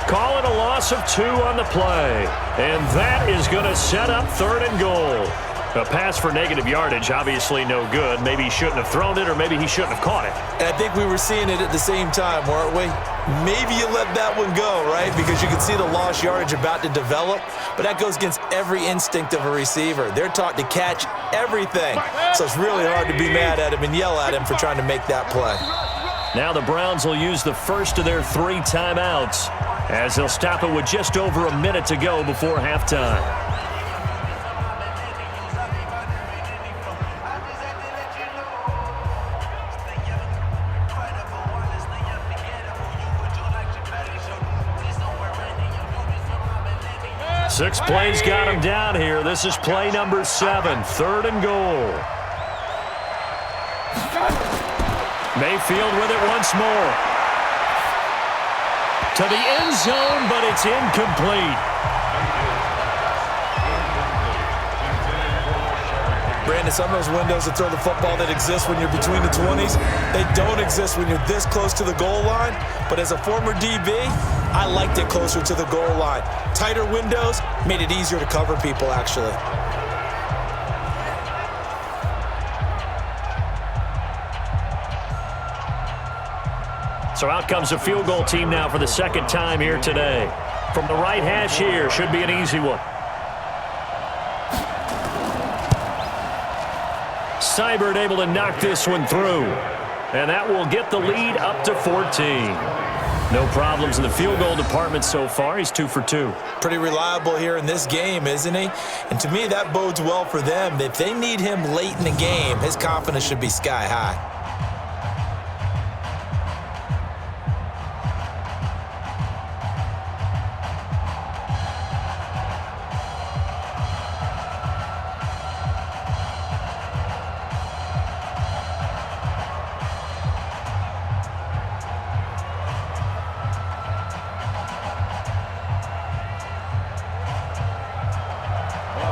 Call it a loss of 2 on the play. And that is going to set up third and goal. A pass for negative yardage, obviously no good. Maybe he shouldn't have thrown it, or maybe he shouldn't have caught it. And I think we were seeing it at the same time, weren't we? Maybe you let that one go, right? Because you can see the lost yardage about to develop. But that goes against every instinct of a receiver. They're taught to catch everything. So it's really hard to be mad at him and yell at him for trying to make that play. Now the Browns will use the first of their 3 timeouts as they'll stop it with just over a minute to go before halftime. Six plays got him down here. This is play number 7, third and goal. Mayfield with it once more. To the end zone, but it's incomplete. Brandon, some of those windows to throw the football that exist when you're between the 20s, they don't exist when you're this close to the goal line. But as a former DB, I liked it closer to the goal line. Tighter windows made it easier to cover people, actually. So out comes a field goal team now for the second time here today. From the right hash here, should be an easy one. Seibert able to knock this one through. And that will get the lead up to 14. No problems in the field goal department so far. He's 2 for 2. Pretty reliable here in this game, isn't he? And to me, that bodes well for them. If they need him late in the game, his confidence should be sky high.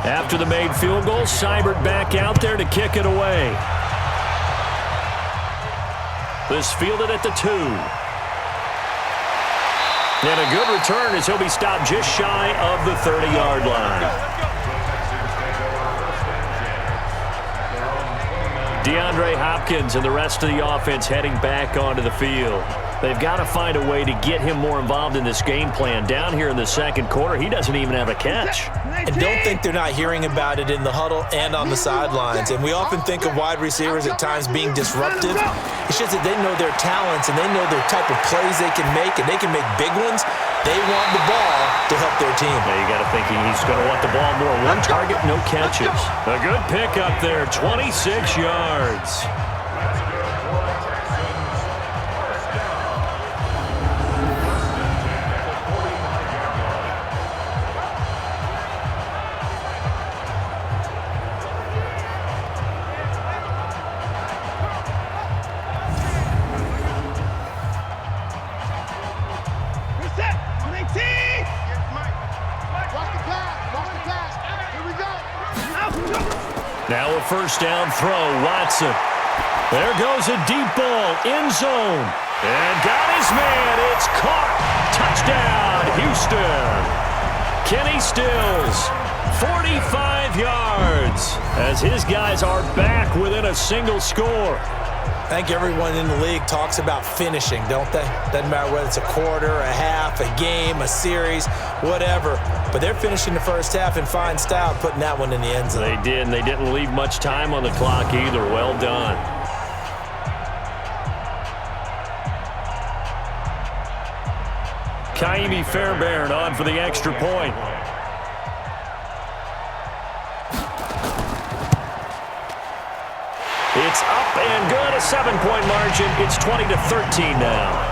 After the made field goal, Seibert back out there to kick it away. This fielded at the 2. And a good return as he'll be stopped just shy of the 30-yard line. DeAndre Hopkins and the rest of the offense heading back onto the field. They've got to find a way to get him more involved in this game plan. Down here in the second quarter, he doesn't even have a catch. And don't think they're not hearing about it in the huddle and on the sidelines. And we often think of wide receivers at times being disruptive. It's just that they know their talents and they know their type of plays they can make, and they can make big ones. They want the ball to help their team. Now you got to think he's going to want the ball more. 1 target, no catches. A good pickup there, 26 yards. Now a first down throw, Watson. There goes a deep ball, end zone. And got his man. It's caught. Touchdown, Houston. Kenny Stills, 45 yards, as his guys are back within a single score. I think everyone in the league talks about finishing, don't they? Doesn't matter whether it's a quarter, a half, a game, a series, whatever. But they're finishing the first half in fine style, putting that one in the end zone. They did, and they didn't leave much time on the clock either. Well done. Kaimi Fairbairn on for the extra point. It's up and good, a 7-point margin. It's 20-13 now.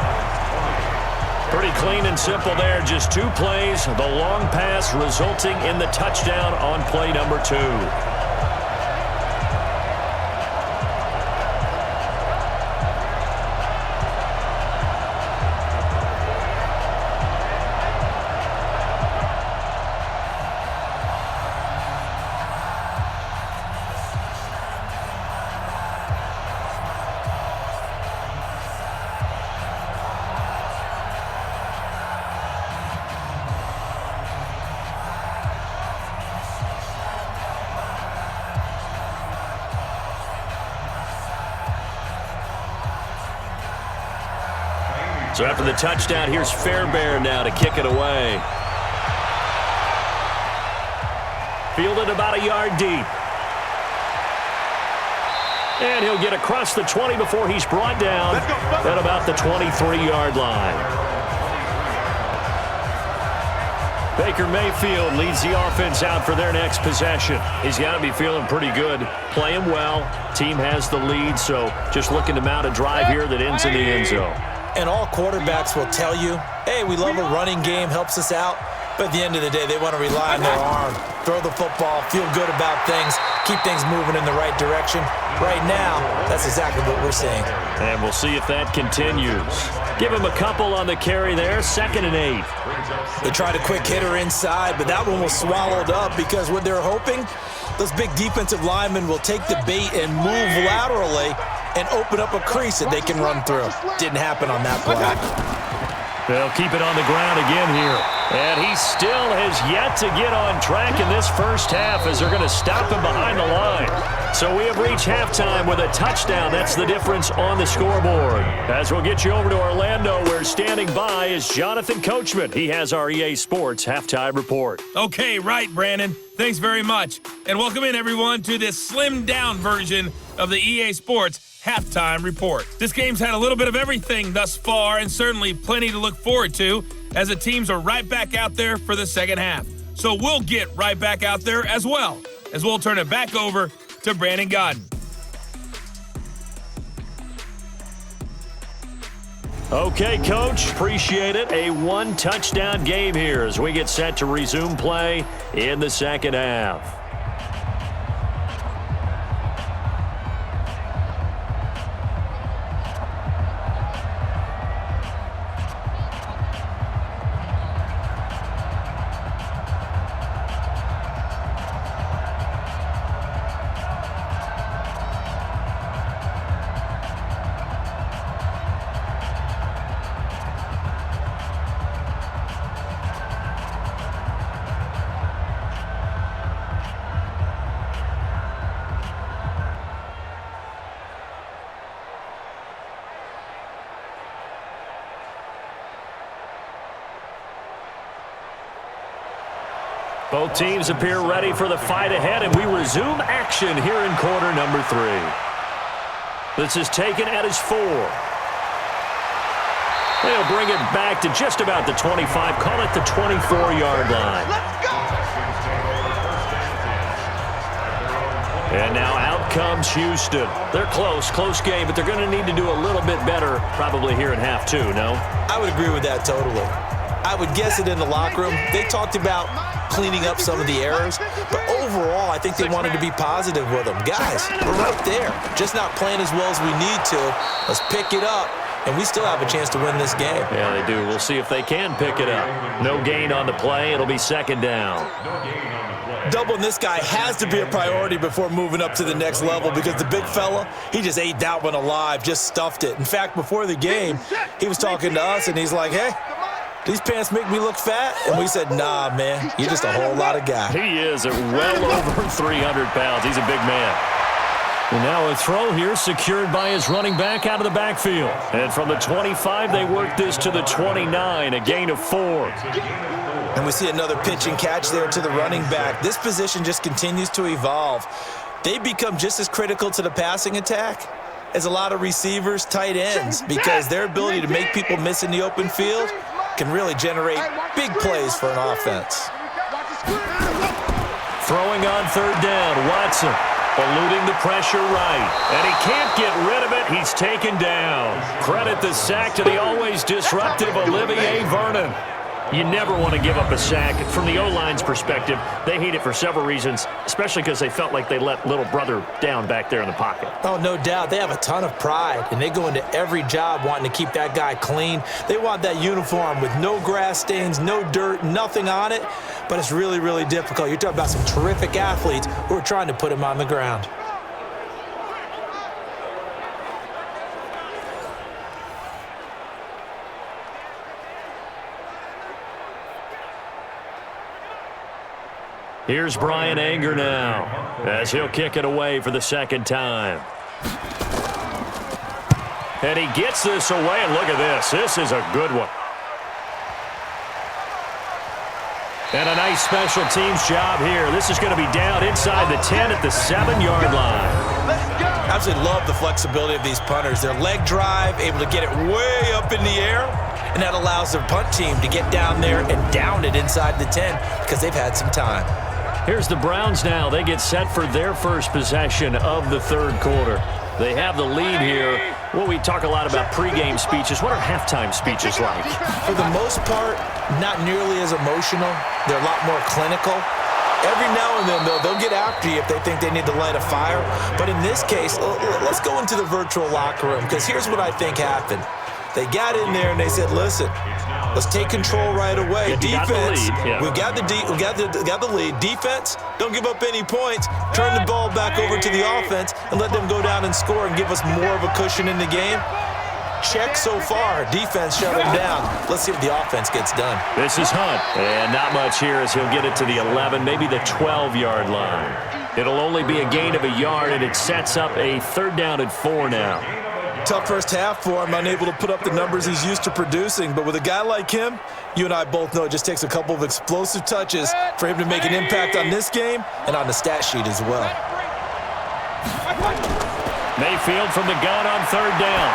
Pretty clean and simple there, just 2 plays. The long pass resulting in the touchdown on play number 2. So after the touchdown, here's Fairbairn now to kick it away. Fielded about a yard deep. And he'll get across the 20 before he's brought down at about the 23-yard line. Baker Mayfield leads the offense out for their next possession. He's got to be feeling pretty good, playing well. Team has the lead, so just looking to mount a drive here that ends in the end zone. And all quarterbacks will tell you, hey, we love a running game, helps us out. But at the end of the day, they want to rely on their arm, throw the football, feel good about things, keep things moving in the right direction. Right now, that's exactly what we're seeing. And we'll see if that continues. Give him a couple on the carry there, 2nd and 8. They tried a quick hitter inside, but that one was swallowed up because what they're hoping, those big defensive linemen will take the bait and move laterally and open up a crease that they can run through. Didn't happen on that play. They'll keep it on the ground again here. And he still has yet to get on track in this first half as they're going to stop him behind the line. So we have reached halftime with a touchdown. That's the difference on the scoreboard. As we'll get you over to Orlando, where standing by is Jonathan Coachman. He has our EA Sports Halftime Report. Okay, right, Brandon. Thanks very much. And welcome in, everyone, to this slimmed-down version of the EA Sports Halftime Report. This game's had a little bit of everything thus far, and certainly plenty to look forward to, as the teams are right back out there for the second half. So we'll get right back out there as well, as we'll turn it back over to Brandon Godden. Okay, Coach, appreciate it. A 1-touchdown game here as we get set to resume play in the second half. Both teams appear ready for the fight ahead, and we resume action here in quarter number 3. This is taken at his 4. They'll bring it back to just about the 25, call it the 24-yard line. Let's go! And now out comes Houston. They're close game, but they're going to need to do a little bit better probably here in half 2, no? I would agree with that totally. I would guess it in the locker room. They talked about cleaning up some of the errors, but overall, I think they wanted to be positive with them. Guys, we're right there. Just not playing as well as we need to. Let's pick it up and we still have a chance to win this game. Yeah, they do. We'll see if they can pick it up. No gain on the play. It'll be second down. Doubling this guy has to be a priority before moving up to the next level because the big fella, he just ate that one alive, just stuffed it. In fact, before the game, he was talking to us, and he's like, hey, these pants make me look fat? And we said, nah, man, you're just a whole lot of guy. He is at well over 300 pounds. He's a big man. And now a throw here secured by his running back out of the backfield. And from the 25, they work this to the 29, a gain of 4. And we see another pitch and catch there to the running back. This position just continues to evolve. They become just as critical to the passing attack as a lot of receivers, tight ends, because their ability to make people miss in the open field can really generate big plays for an offense. Throwing on third down, Watson eluding the pressure right, and he can't get rid of it. He's taken down. Credit the sack to the always disruptive Olivier Vernon. You never want to give up a sack. From the O-line's perspective, they hate it for several reasons, especially because they felt like they let little brother down back there in the pocket. Oh, no doubt. They have a ton of pride, and they go into every job wanting to keep that guy clean. They want that uniform with no grass stains, no dirt, nothing on it, but it's really, really difficult. You're talking about some terrific athletes who are trying to put him on the ground. Here's Brian Anger now as he'll kick it away for the second time. And he gets this away, and look at this. This is a good one. And a nice special teams job here. This is going to be down inside the 10 at the 7-yard line. I absolutely love the flexibility of these punters. Their leg drive, able to get it way up in the air, and that allows their punt team to get down there and down it inside the 10 because they've had some time. Here's the Browns now. They get set for their first possession of the third quarter. They have the lead here. Well, we talk a lot about pregame speeches. What are halftime speeches like? For the most part, not nearly as emotional. They're a lot more clinical. Every now and then, though, they'll get after you if they think they need to light a fire. But in this case, let's go into the virtual locker room because here's what I think happened. They got in there and they said, listen, let's take control right away. Defense, we've got the lead. Defense, don't give up any points. Turn the ball back over to the offense and let them go down and score and give us more of a cushion in the game. Check so far. Defense shut him down. Let's see if the offense gets done. This is Hunt. And not much here as he'll get it to the 11, maybe the 12-yard line. It'll only be a gain of a yard, and it sets up a 3rd down and 4 now. Tough first half for him, unable to put up the numbers he's used to producing. But with a guy like him, you and I both know it just takes a couple of explosive touches for him to make an impact on this game and on the stat sheet as well. Mayfield from the gun on 3rd down.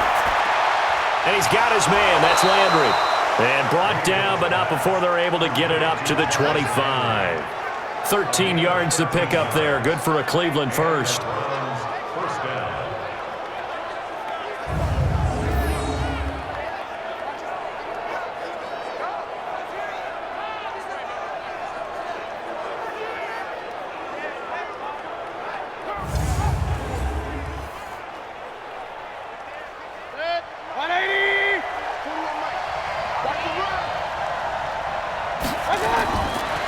And he's got his man. That's Landry. And brought down, but not before they're able to get it up to the 25. 13 yards to pick up there. Good for a Cleveland first.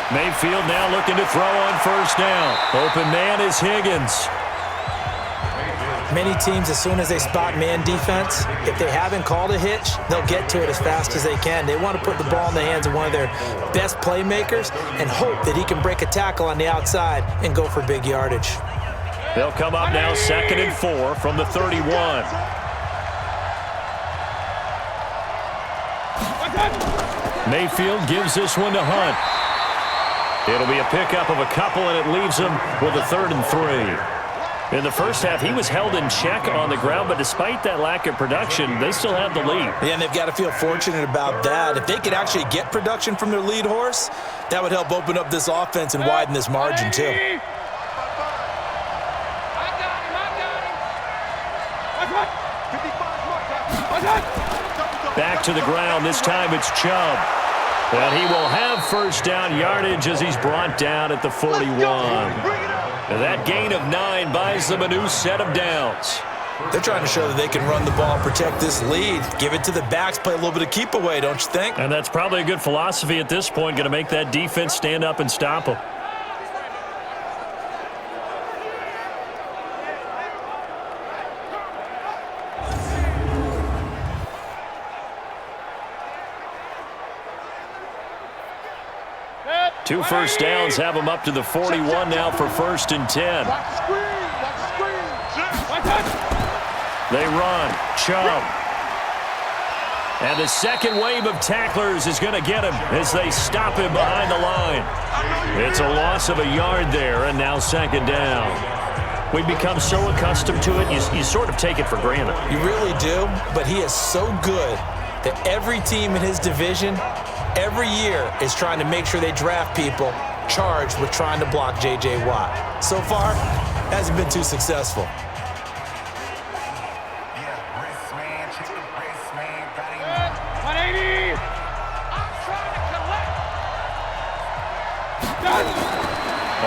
Mayfield now looking to throw on 1st down. Open man is Higgins. Many teams, as soon as they spot man defense, if they haven't called a hitch, they'll get to it as fast as they can. They want to put the ball in the hands of one of their best playmakers and hope that he can break a tackle on the outside and go for big yardage. They'll come up now 2nd and 4 from the 31. Mayfield gives this one to Hunt. It'll be a pickup of a couple, and it leaves him with a 3rd and 3. In the first half, he was held in check on the ground, but despite that lack of production, they still have the lead. Yeah, and they've got to feel fortunate about that. If they could actually get production from their lead horse, that would help open up this offense and widen this margin, too. Back to the ground. This time it's Chubb. And he will have 1st down yardage as he's brought down at the 41. And that gain of 9 buys them a new set of downs. They're trying to show that they can run the ball, protect this lead, give it to the backs, play a little bit of keep away, don't you think? And that's probably a good philosophy at this point, going to make that defense stand up and stop them. Two first downs have them up to the 41 now for 1st and 10. They run. Chubb. And the second wave of tacklers is going to get him as they stop him behind the line. It's a loss of a yard there, and now 2nd down. We've become so accustomed to it, you sort of take it for granted. You really do, but he is so good that every team in his division every year is trying to make sure they draft people charged with trying to block J.J. Watt. So far, hasn't been too successful.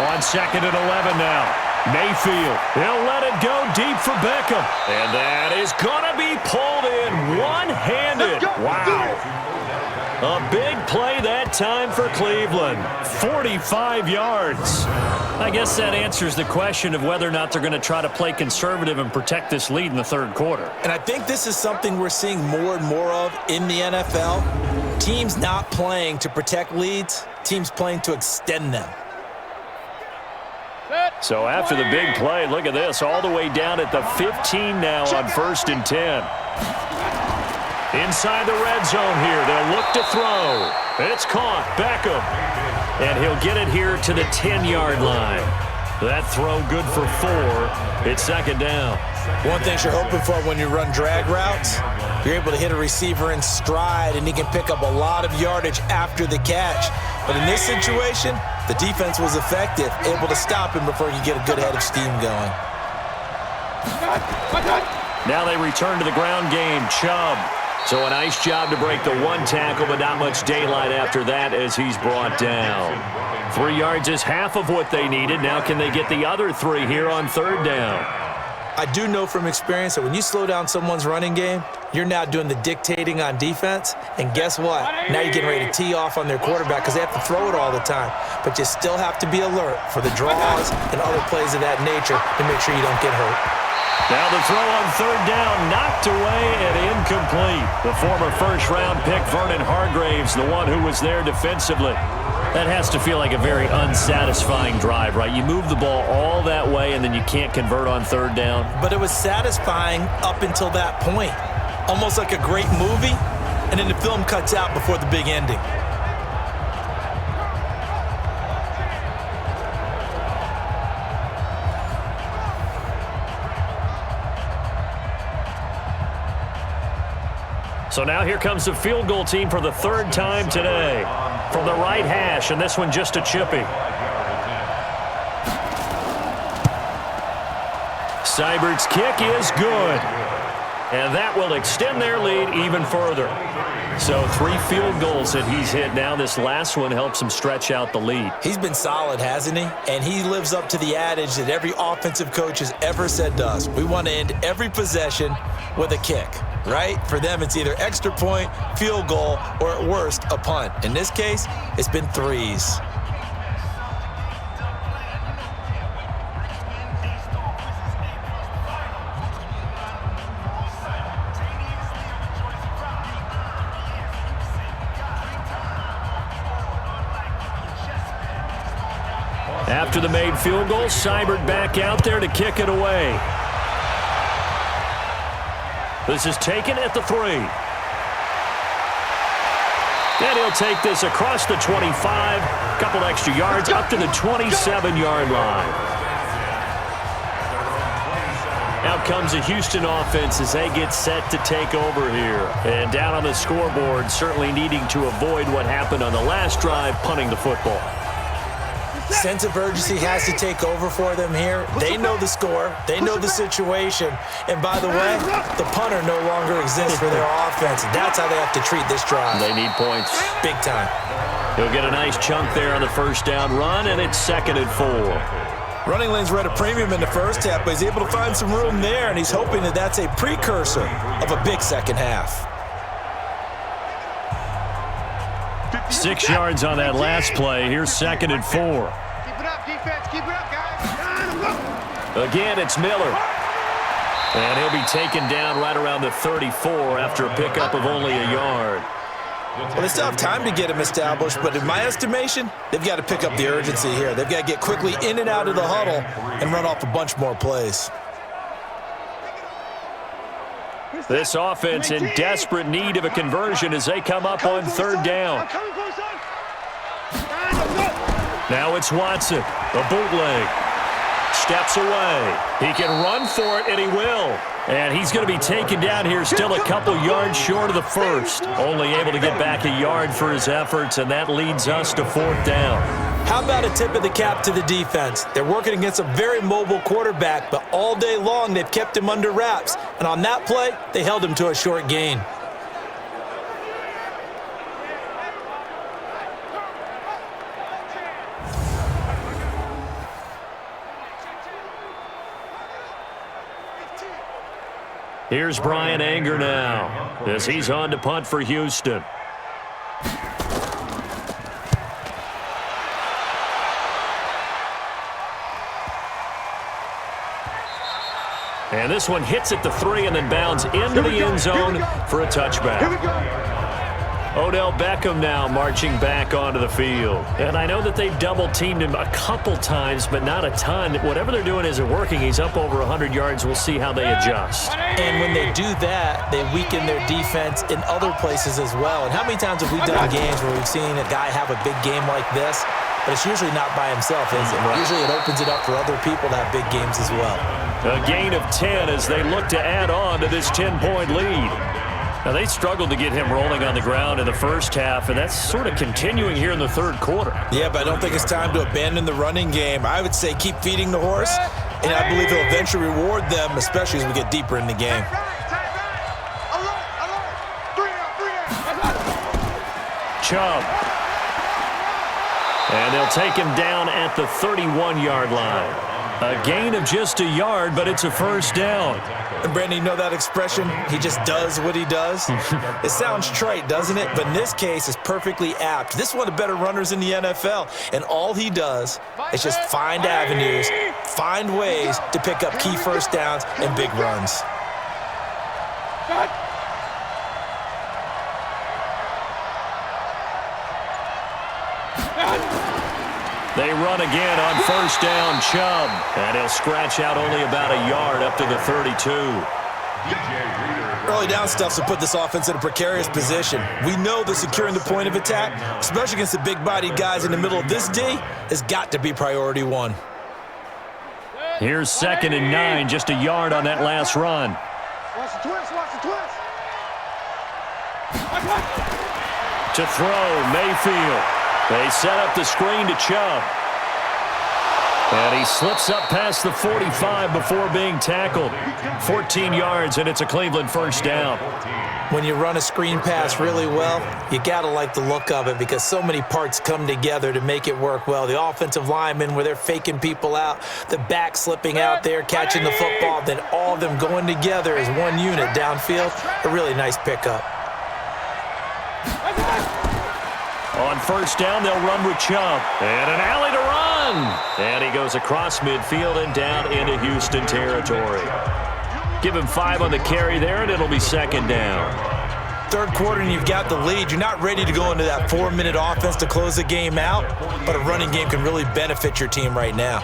On 2nd and 11 now. Mayfield, he'll let it go deep for Beckham. And that is going to be pulled in one-handed. Wow. A big play that time for Cleveland. 45 yards. I guess that answers the question of whether or not they're going to try to play conservative and protect this lead in the 3rd quarter. And I think this is something we're seeing more and more of in the NFL. Teams not playing to protect leads, teams playing to extend them. So after the big play, look at this, all the way down at the 15 now on 1st and 10. Inside the red zone here, they'll look to throw. It's caught, Beckham. And he'll get it here to the 10-yard line. That throw good for 4. It's 2nd down. One thing you're hoping for when you run drag routes, you're able to hit a receiver in stride, and he can pick up a lot of yardage after the catch. But in this situation, the defense was effective, able to stop him before he could get a good head of steam going. Now they return to the ground game. Chubb. So a nice job to break the 1 tackle, but not much daylight after that as he's brought down. 3 yards is half of what they needed. Now can they get the other 3 here on 3rd down? I do know from experience that when you slow down someone's running game, you're now doing the dictating on defense. And guess what? Now you're getting ready to tee off on their quarterback because they have to throw it all the time. But you still have to be alert for the draws and other plays of that nature to make sure you don't get hurt. Now the throw on 3rd down, knocked away and incomplete. The former 1st-round pick, Vernon Hargraves, the one who was there defensively. That has to feel like a very unsatisfying drive, right? You move the ball all that way and then you can't convert on 3rd down. But it was satisfying up until that point. Almost like a great movie, and then the film cuts out before the big ending. So now here comes the field goal team for the 3rd time today. From the right hash, and this one just a chippy. Seibert's kick is good. And that will extend their lead even further. So 3 field goals that he's hit now. This last one helps him stretch out the lead. He's been solid, hasn't he? And he lives up to the adage that every offensive coach has ever said to us. We want to end every possession with a kick, right? For them, it's either extra point, field goal, or at worst, a punt. In this case, it's been 3s. After the made field goal, Seibert back out there to kick it away. This is taken at the 3. And he'll take this across the 25, couple extra yards up to the 27-yard line. Out comes the Houston offense as they get set to take over here. And down on the scoreboard, certainly needing to avoid what happened on the last drive, punting the football. Sense of urgency has to take over for them here. They know the score. They know the situation. And by the way, the punter no longer exists for their offense. That's how they have to treat this drive. They need points. Big time. He'll get a nice chunk there on the 1st down run, and it's 2nd and 4. Running lanes were at a premium in the first half, but he's able to find some room there, and he's hoping that that's a precursor of a big second half. 6 yards on that last play. Here's 2nd and 4. Keep it up, defense. Keep it up, guys. Again, it's Miller. And he'll be taken down right around the 34 after a pickup of only a yard. Well, they still have time to get him established, but in my estimation, they've got to pick up the urgency here. They've got to get quickly in and out of the huddle and run off a bunch more plays. This offense in desperate need of a conversion as they come up on 3rd down. Now it's Watson, a bootleg. Steps away. He can run for it, and he will. And he's going to be taken down here still a couple yards short of the first. Only able to get back a yard for his efforts, and that leads us to 4th down. How about a tip of the cap to the defense? They're working against a very mobile quarterback, but all day long they've kept him under wraps. And on that play, they held him to a short gain. Here's Brian Anger now as he's on to punt for Houston. And this one hits at the 3 and then bounds into the end zone for a touchback. Here we go. Odell Beckham now marching back onto the field. And I know that they've double-teamed him a couple times, but not a ton. Whatever they're doing isn't working. He's up over 100 yards. We'll see how they adjust. And when they do that, they weaken their defense in other places as well. And how many times have we done games where we've seen a guy have a big game like this? But it's usually not by himself, is it? Usually it opens it up for other people to have big games as well. A gain of 10 as they look to add on to this 10-point lead. Now, they struggled to get him rolling on the ground in the first half, and that's sort of continuing here in the 3rd quarter. Yeah, but I don't think it's time to abandon the running game. I would say keep feeding the horse, and I believe he'll eventually reward them, especially as we get deeper in the game. Chubb. And they'll take him down at the 31-yard line. A gain of just a yard, but it's a 1st down. And Brandon, you know that expression? He just does what he does? It sounds trite, doesn't it? But in this case, it's perfectly apt. This is one of the better runners in the NFL, and all he does is just find avenues, find ways to pick up key 1st downs and big runs. They run again on 1st down, Chubb. And he'll scratch out only about a yard up to the 32. Early down stuff will put this offense in a precarious position. We know that securing the point of attack, especially against the big-bodied guys in the middle of this D, has got to be priority 1. Here's 2nd and 9, just a yard on that last run. Watch the twist, watch the twist. To throw, Mayfield. They set up the screen to Chubb. And he slips up past the 45 before being tackled. 14 yards, and it's a Cleveland 1st down. When you run a screen pass really well, you got to like the look of it because so many parts come together to make it work well. The offensive linemen, where they're faking people out, the back slipping out there, catching the football, then all of them going together as one unit downfield. A really nice pickup. On 1st down, they'll run with Chubb. And an alley to run. And he goes across midfield and down into Houston territory. Give him 5 on the carry there, and it'll be 2nd down. 3rd quarter, and you've got the lead. You're not ready to go into that 4-minute offense to close the game out, but a running game can really benefit your team right now.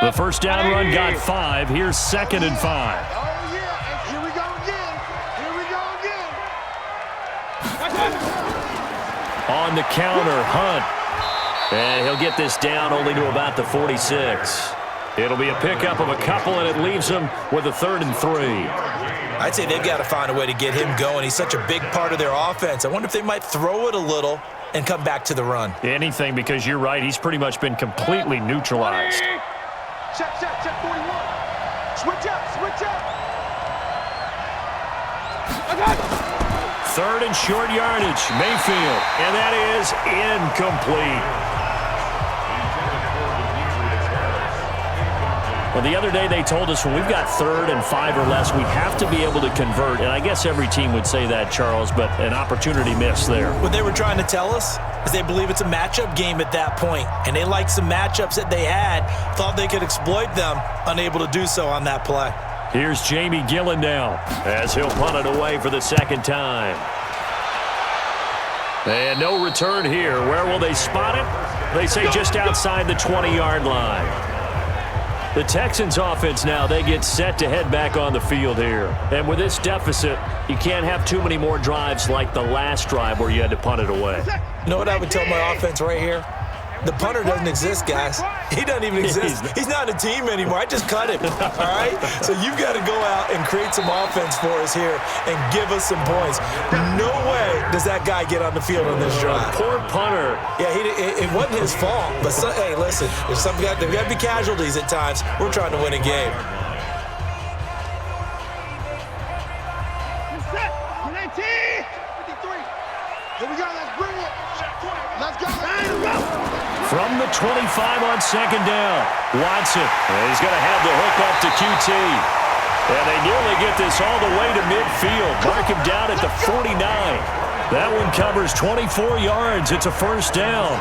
The 1st down run got 5. Here's 2nd and 5. Oh, yeah, and here we go again. Here we go again. On the counter, Hunt. And he'll get this down only to about the 46. It'll be a pickup of a couple, and it leaves him with a 3rd and 3. I'd say they've got to find a way to get him going. He's such a big part of their offense. I wonder if they might throw it a little and come back to the run. Anything, because you're right. He's pretty much been completely neutralized. Check 41. Switch up, switch up. 3rd and short yardage, Mayfield, and that is incomplete. Well, the other day they told us when we've got 3rd and 5 or less, we have to be able to convert. And I guess every team would say that, Charles, but an opportunity missed there. What they were trying to tell us is they believe it's a matchup game at that point, and they liked some matchups that they had, thought they could exploit them, unable to do so on that play. Here's Jamie Gillen now as he'll punt it away for the second time. And no return here. Where will they spot it? They say just outside the 20-yard line. The Texans offense now, they get set to head back on the field here. And with this deficit, you can't have too many more drives like the last drive where you had to punt it away. You know what I would tell my offense right here? The punter doesn't exist, guys. He doesn't even exist. He's not a team anymore. I just cut him, all right? So you've got to go out and create some offense for us here and give us some points. No way does that guy get on the field on this drive. Poor punter. Yeah, it wasn't his fault. But, hey, listen, there's got to be casualties at times. We're trying to win a game. Here we go, let's bring it. Let's go. From the 25 on second down, Watson. He's going to have the hook up to QT. And they nearly get this all the way to midfield. Mark him down at the 49. That one covers 24 yards. It's a first down.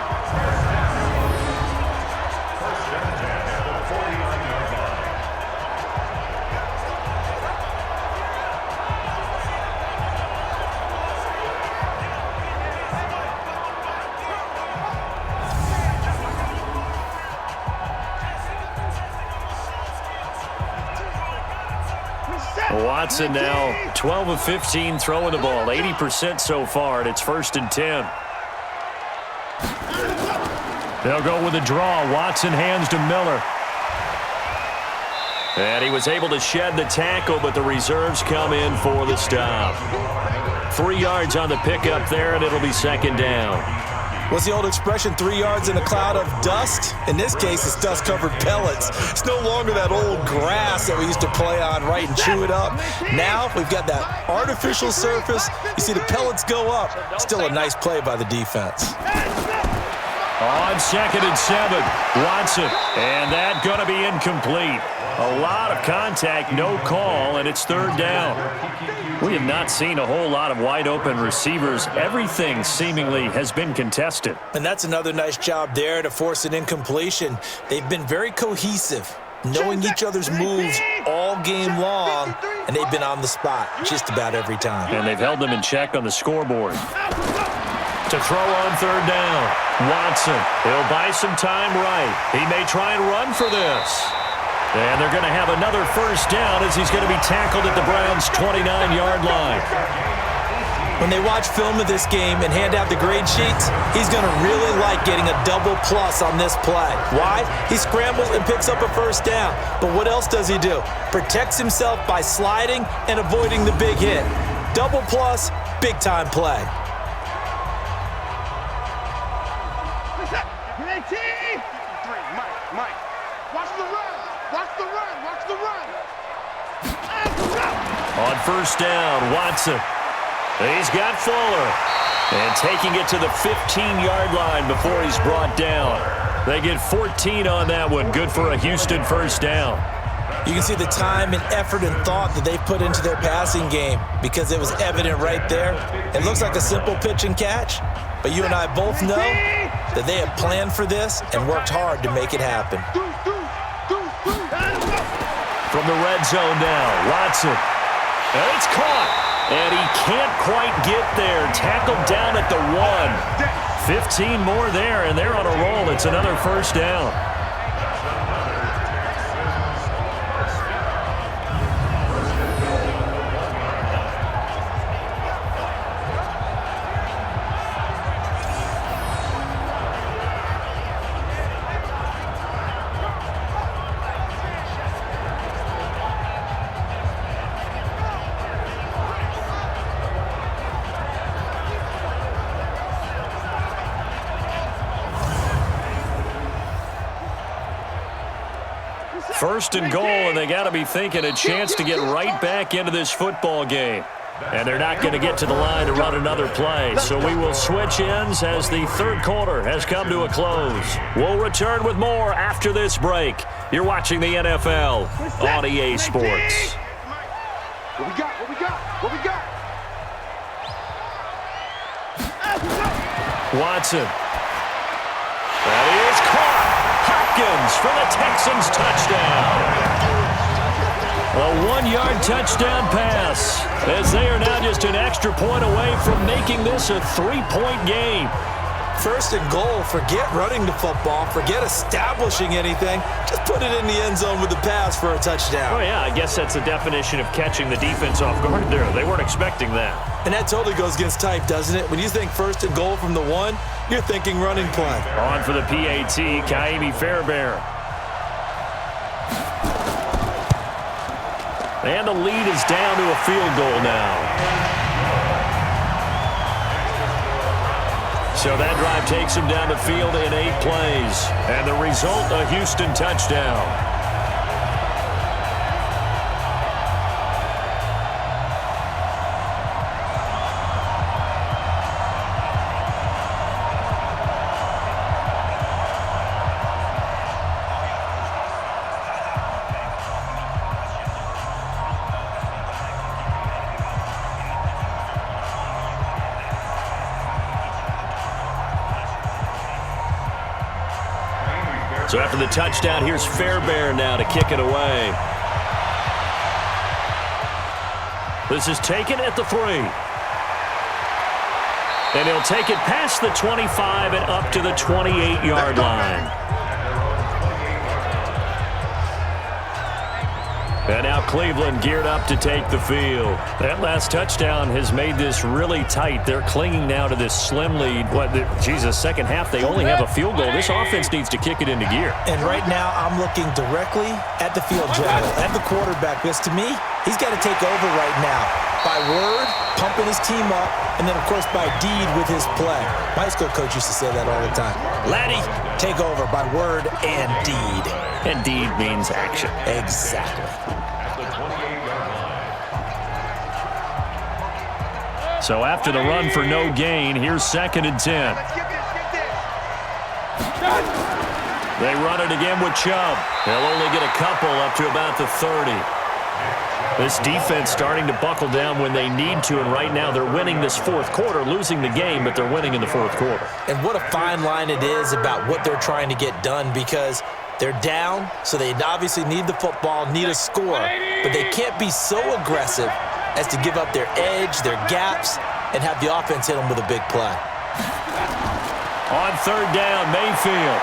Watson now 12 of 15 throwing the ball, 80% so far, and it's 1st and 10. They'll go with a draw. Watson hands to Miller. And he was able to shed the tackle, but the reserves come in for the stop. 3 yards on the pickup there, and it'll be second down. What's the old expression, 3 yards in a cloud of dust? In this case, it's dust-covered pellets. It's no longer that old grass that we used to play on, right, and chew it up. Now we've got that artificial surface. You see the pellets go up. Still a nice play by the defense. On 2nd and 7, Watson. And that going to be incomplete. A lot of contact, no call, and it's 3rd down. We have not seen a whole lot of wide-open receivers. Everything seemingly has been contested. And that's another nice job there to force an incompletion. They've been very cohesive, knowing each other's moves all game long, and they've been on the spot just about every time. And they've held them in check on the scoreboard. To throw on 3rd down, Watson. He'll buy some time right. He may try and run for this. And they're going to have another first down as he's going to be tackled at the Browns' 29-yard line. When they watch film of this game and hand out the grade sheets, he's going to really like getting a double plus on this play. Why? He scrambles and picks up a first down. But what else does he do? Protects himself by sliding and avoiding the big hit. Double plus, big-time play. On 1st down, Watson. He's got Fuller. And taking it to the 15-yard line before he's brought down. They get 14 on that one. Good for a Houston first down. You can see the time and effort and thought that they've put into their passing game because it was evident right there. It looks like a simple pitch and catch, but you and I both know that they have planned for this and worked hard to make it happen. From the red zone now, Watson. And it's caught. And he can't quite get there. Tackled down at the 1. 15 more there, and they're on a roll. It's another first down. First and goal, and they got to be thinking a chance to get right back into this football game. And they're not going to get to the line to run another play. So we will switch ends as the third quarter has come to a close. We'll return with more after this break. You're watching the NFL on EA Sports. What we got? What we got? What we got? Watson. That is caught. Hopkins for the Texans touchdown. A 1-yard touchdown pass as they are now just an extra point away from making this a 3-point game. First and goal, forget running the football, forget establishing anything. Just put it in the end zone with the pass for a touchdown. Oh, yeah, I guess that's the definition of catching the defense off guard there. They weren't expecting that. And that totally goes against type, doesn't it? When you think first and goal from the 1, you're thinking running play. On for the PAT, Kaimi Fairbairn. And the lead is down to a field goal now. So that drive takes him down the field in 8 plays. And the result, a Houston touchdown. So after the touchdown, here's Fairbairn now to kick it away. This is taken at the 3. And he'll take it past the 25 and up to the 28-yard line. And now Cleveland geared up to take the field. That last touchdown has made this really tight. They're clinging now to this slim lead. Second half, they only have a field goal. This offense needs to kick it into gear. And right now, I'm looking directly at the field general, at the quarterback, because to me, he's got to take over right now. By word, pumping his team up, and then, of course, by deed with his play. My high school coach used to say that all the time. Laddie, take over by word and deed. And deed means action. Exactly. So after the run for no gain, here's 2nd and 10. Let's get this. They run it again with Chubb. They'll only get a couple up to about the 30. This defense starting to buckle down when they need to, and right now they're winning this 4th quarter, losing the game, but they're winning in the 4th quarter. And what a fine line it is about what they're trying to get done, because they're down, so they obviously need the football, need a score, but they can't be so aggressive as to give up their edge, their gaps, and have the offense hit them with a big play. On 3rd down, Mayfield.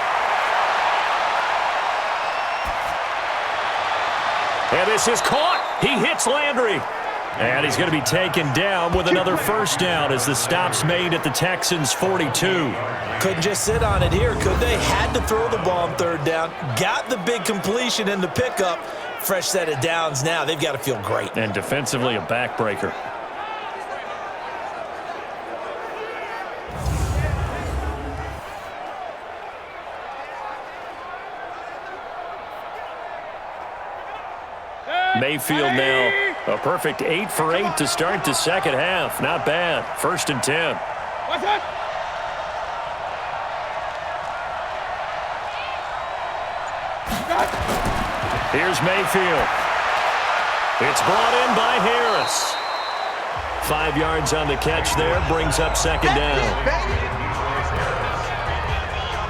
And this is caught. He hits Landry. And he's going to be taken down with another 1st down as the stop's made at the Texans' 42. Couldn't just sit on it here, could they? Had to throw the ball on 3rd down. Got the big completion in the pickup. Fresh set of downs now. They've got to feel great. And defensively, a backbreaker. Mayfield now a perfect 8 for 8 to start the 2nd half. Not bad. 1st and 10. What's that? Here's Mayfield. It's brought in by Harris. 5 yards on the catch there, brings up 2nd down.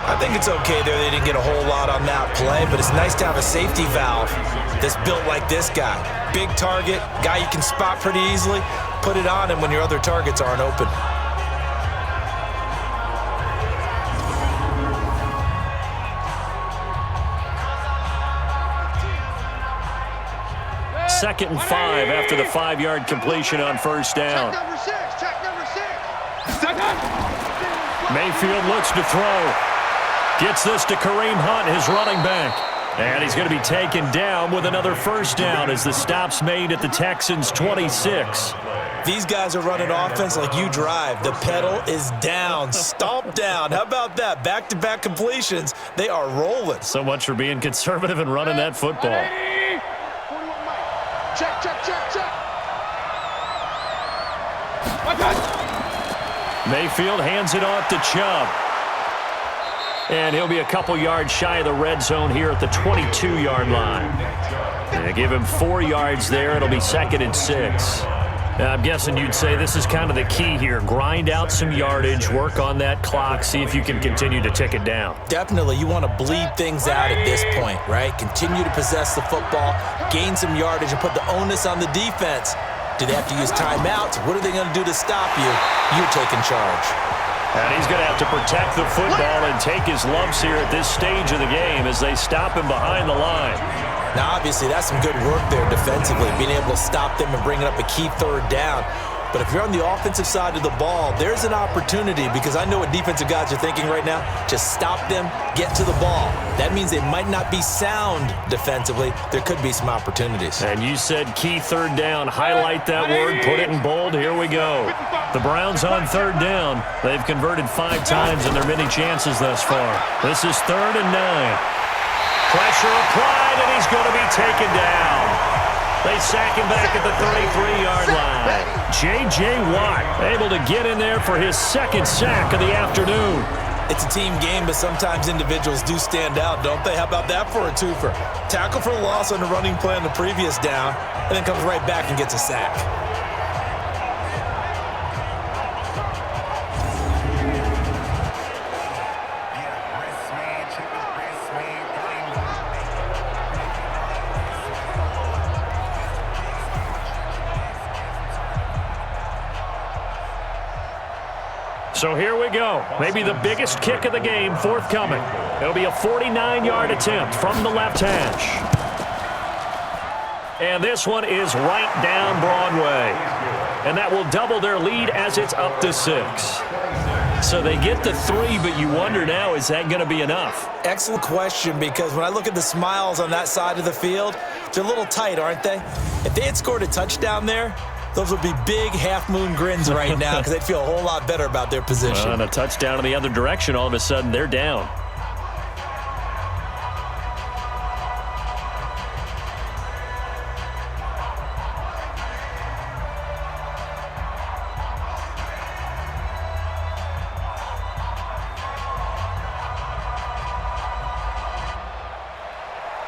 I think it's okay there. They didn't get a whole lot on that play, but it's nice to have a safety valve that's built like this guy. Big target, guy you can spot pretty easily. Put it on him when your other targets aren't open. Second and 5 after the 5-yard completion on 1st down. Check number 6. Mayfield looks to throw. Gets this to Kareem Hunt, his running back. And he's going to be taken down with another 1st down as the stop's made at the Texans' 26. These guys are running offense like you drive. The pedal is down, stomp down. How about that? Back-to-back completions. They are rolling. So much for being conservative and running that football. Check. Mayfield hands it off to Chubb. And he'll be a couple yards shy of the red zone here at the 22-yard line. They give him 4 yards there. It'll be 2nd and 6. I'm guessing you'd say this is kind of the key here. Grind out some yardage, work on that clock, see if you can continue to tick it down. Definitely. You want to bleed things out at this point, right? Continue to possess the football, gain some yardage, and put the onus on the defense. Do they have to use timeouts? What are they going to do to stop you? You're taking charge. And he's going to have to protect the football and take his lumps here at this stage of the game as they stop him behind the line. Now, obviously, that's some good work there defensively, being able to stop them and bring it up a key 3rd down. But if you're on the offensive side of the ball, there's an opportunity because I know what defensive guys are thinking right now. Just stop them, get to the ball. That means they might not be sound defensively. There could be some opportunities. And you said key 3rd down. Highlight that word, put it in bold. Here we go. The Browns on 3rd down. They've converted 5 times in their many chances thus far. This is 3rd and 9. Pressure applied, and he's going to be taken down. They sack him back at the 33-yard line. J.J. Watt able to get in there for his 2nd sack of the afternoon. It's a team game, but sometimes individuals do stand out, don't they? How about that for a twofer? Tackle for loss on the running play on the previous down, and then comes right back and gets a sack. So here we go. Maybe the biggest kick of the game forthcoming. It'll be a 49-yard attempt from the left hash. And this one is right down Broadway. And that will double their lead as it's up to 6. So they get the 3, but you wonder now, is that going to be enough? Excellent question, because when I look at the smiles on that side of the field, they're a little tight, aren't they? If they had scored a touchdown there, those would be big half-moon grins right now because they'd feel a whole lot better about their position. And a touchdown in the other direction, all of a sudden, they're down.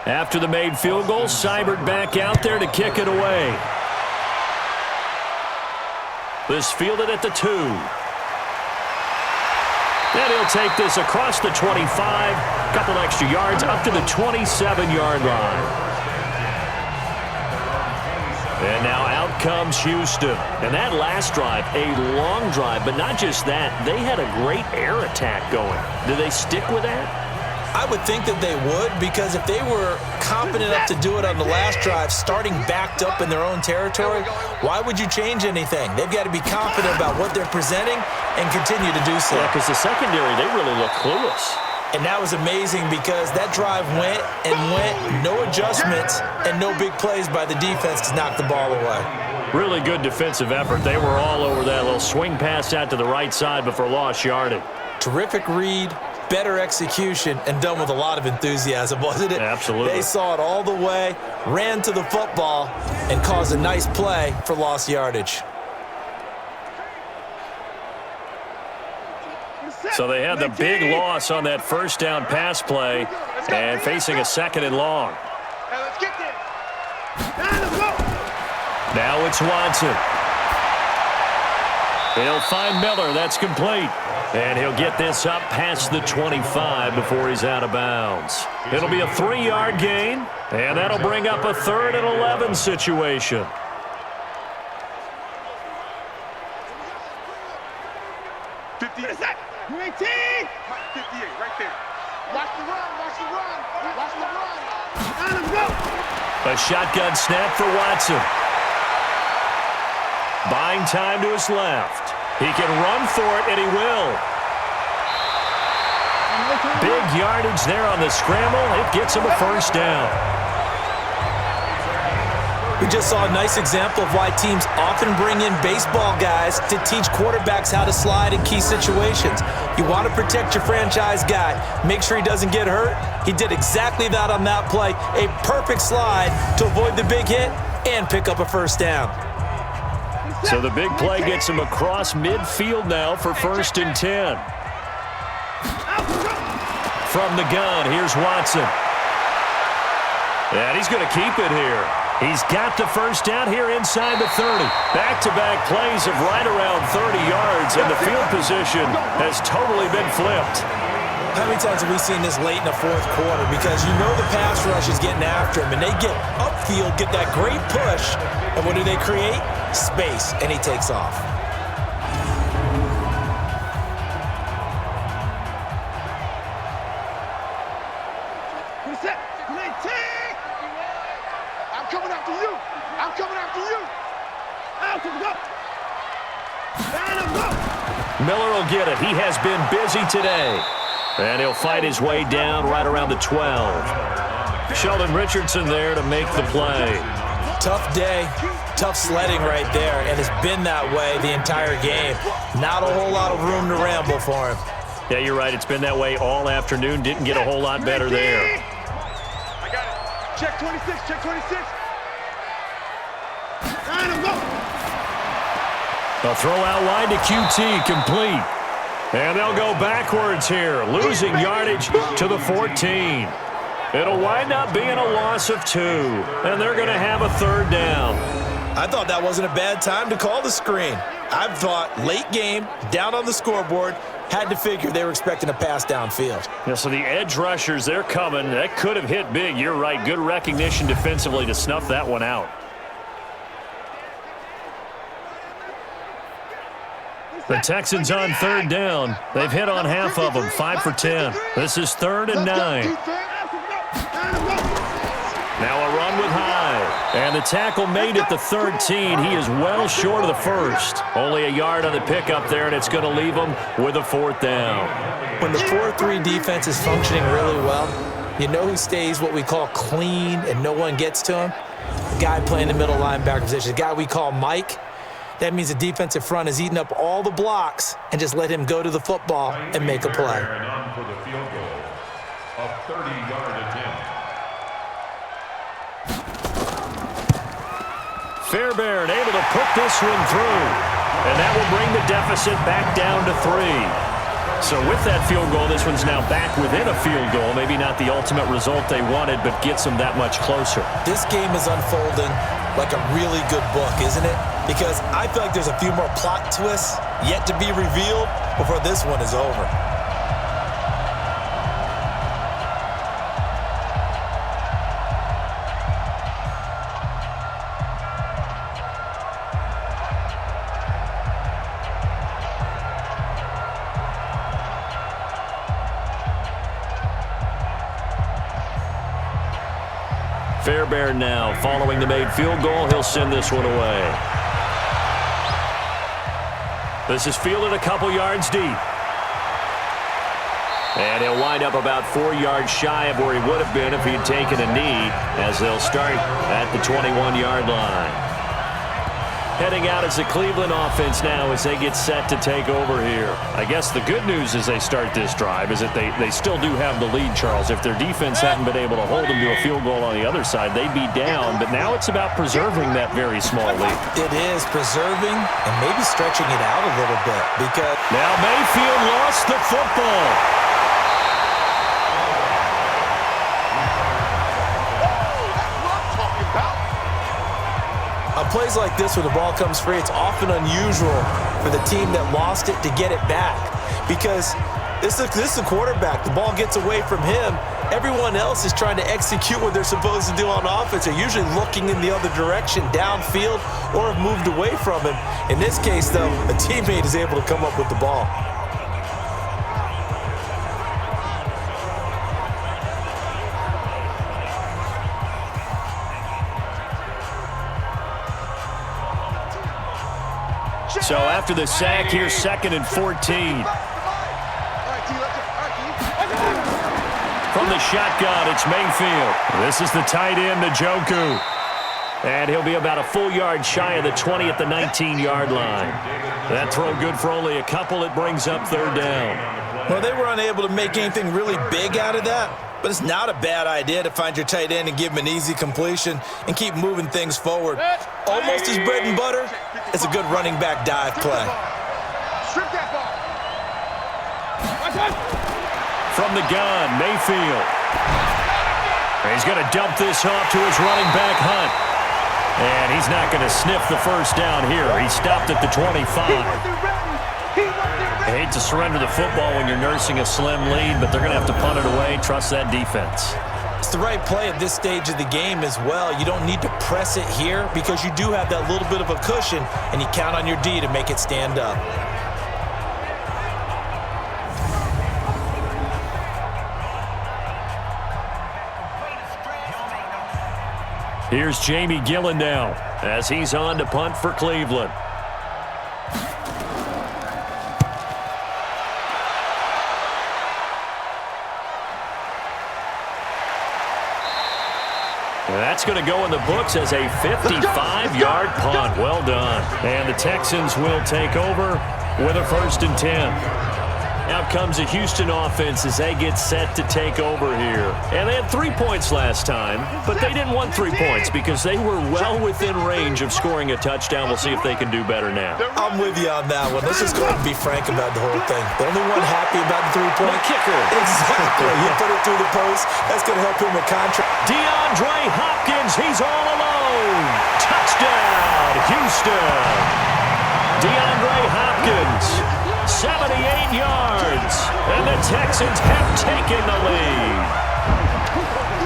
After the made field goal, Seibert back out there to kick it away. This fielded at the 2. And he'll take this across the 25, a couple extra yards up to the 27-yard line. And now out comes Houston. And that last drive, a long drive, but not just that, they had a great air attack going. Do they stick with that? I would think that they would, because if they were confident enough to do it on the last drive, starting backed up in their own territory, why would you change anything? They've got to be confident about what they're presenting and continue to do so. Yeah, because the secondary, they really look clueless. And that was amazing because that drive went and went, no adjustments and no big plays by the defense to knock the ball away. Really good defensive effort. They were all over that little swing pass out to the right side before lost yardage. Terrific read, better execution, and done with a lot of enthusiasm, wasn't it? Absolutely. They saw it all the way, ran to the football, and caused a nice play for lost yardage. So they had the big loss on that first down pass play and facing a 2nd and long. Let's get this. Now it's Watson. He'll find Miller. That's complete. And he'll get this up past the 25 before he's out of bounds. It'll be a 3-yard gain, and that'll bring up a 3rd and 11 situation. You ain't 58 right there. Watch the run, watch the run, watch the run. Now let's go. A shotgun snap for Watson. Buying time to his left. He can run for it, and he will. Big yardage there on the scramble. It gets him a first down. We just saw a nice example of why teams often bring in baseball guys to teach quarterbacks how to slide in key situations. You want to protect your franchise guy. Make sure he doesn't get hurt. He did exactly that on that play. A perfect slide to avoid the big hit and pick up a first down. So the big play gets him across midfield now for 1st and 10. From the gun, here's Watson. And he's going to keep it here. He's got the first down here inside the 30. Back-to-back plays of right around 30 yards, and the field position has totally been flipped. How many times have we seen this late in the 4th quarter? Because you know the pass rush is getting after him, and they get upfield, get that great push, and what do they create? Space, and he takes off. I'm coming after you. I'm coming after you. Miller will get it. He has been busy today. And he'll fight his way down right around the 12. Sheldon Richardson there to make the play. Tough day, tough sledding right there, and it's been that way the entire game. Not a whole lot of room to ramble for him. Yeah, you're right. It's been that way all afternoon. Didn't get a whole lot better there. I got it. Check 26, check 26. A throw out wide to QT, complete. And they'll go backwards here, losing yardage to the 14. It'll wind up being a loss of 2, and they're going to have a 3rd down. I thought that wasn't a bad time to call the screen. I thought late game, down on the scoreboard, had to figure they were expecting a pass downfield. Yeah, so the edge rushers, they're coming. That could have hit big. You're right. Good recognition defensively to snuff that one out. The Texans on 3rd down. They've hit on half of them, 5 for 10. This is 3rd and 9. Now a run with Hyde. And the tackle made at the 13. He is well short of the 1st. Only a yard on the pickup there, and it's going to leave him with a 4th down. When the 4-3 defense is functioning really well, you know who stays what we call clean and no one gets to him? The guy playing the middle linebacker position, the guy we call Mike. That means the defensive front has eaten up all the blocks and just let him go to the football and make a play. For the field goal of 30-yard attempt. Fairbairn able to put this one through. And that will bring the deficit back down to 3. So with that field goal, this one's now back within a field goal. Maybe not the ultimate result they wanted, but gets them that much closer. This game is unfolding like a really good book, isn't it? Because I feel like there's a few more plot twists yet to be revealed before this one is over. Fairbairn now following the made field goal. He'll send this one away. This is fielded a couple yards deep. And he'll wind up about 4 yards shy of where he would have been if he had taken a knee, as they'll start at the 21-yard line. Heading out is the Cleveland offense now as they get set to take over here. I guess the good news as they start this drive is that they still do have the lead, Charles. If their defense hadn't been able to hold them to a field goal on the other side, they'd be down. But now it's about preserving that very small lead. It is preserving and maybe stretching it out a little bit because now Mayfield lost the football. on plays like this where the ball comes free, it's often unusual for the team that lost it to get it back, because this is the quarterback. The ball gets away from him. Everyone else is trying to execute what they're supposed to do on offense. They're usually looking in the other direction, downfield, or have moved away from him. In this case, though, a teammate is able to come up with the ball. So after the sack, here's 2nd and 14. From the shotgun, it's Mayfield. This is the tight end, Njoku. And he'll be about a full yard shy of the 20 at the 19-yard line. That throw good for only a couple. It brings up 3rd down. Well, they were unable to make anything really big out of that, But it's not a bad idea to find your tight end and give him an easy completion and keep moving things forward. Almost his bread and butter. It's a good running back dive play. Strip that ball. From the gun, Mayfield. He's going to dump this off to his running back, Hunt. And he's not going to sniff the first down here. He stopped at the 25. I hate to surrender the football when you're nursing a slim lead, but they're going to have to punt it away. Trust that defense. It's the right play at this stage of the game as well. You don't need to press it here because you do have that little bit of a cushion, and you count on your D to make it stand up. Here's Jamie Gillen now as he's on to punt for Cleveland. That's going to go in the books as a 55-yard punt. Well done. And the Texans will take over with a 1st and 10. Out comes the Houston offense as they get set to take over here. And they had 3 points last time, but they didn't want 3 points because they were well within range of scoring a touchdown. We'll see if they can do better now. I'm with you on that one. Let's just go ahead and be frank about the whole thing. The only one happy about the 3-point kicker. Exactly. You put it through the post. That's going to help him with contract. DeAndre Hopkins, he's all alone. Touchdown, Houston. DeAndre Hopkins, 78 yards, and the Texans have taken the lead.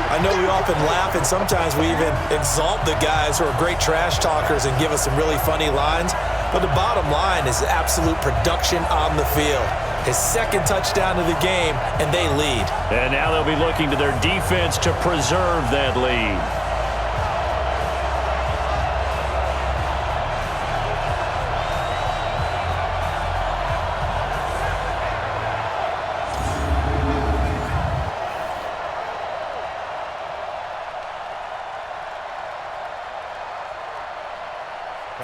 I know we often laugh, and sometimes we even exalt the guys who are great trash talkers and give us some really funny lines, but the bottom line is absolute production on the field. His 2nd touchdown of the game, and they lead. And now they'll be looking to their defense to preserve that lead.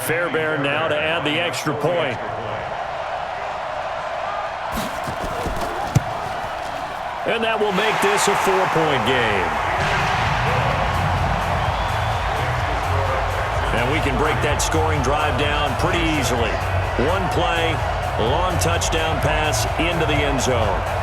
Fairbairn now to add the extra point. And that will make this a 4-point game. And we can break that scoring drive down pretty easily. One play, long touchdown pass into the end zone.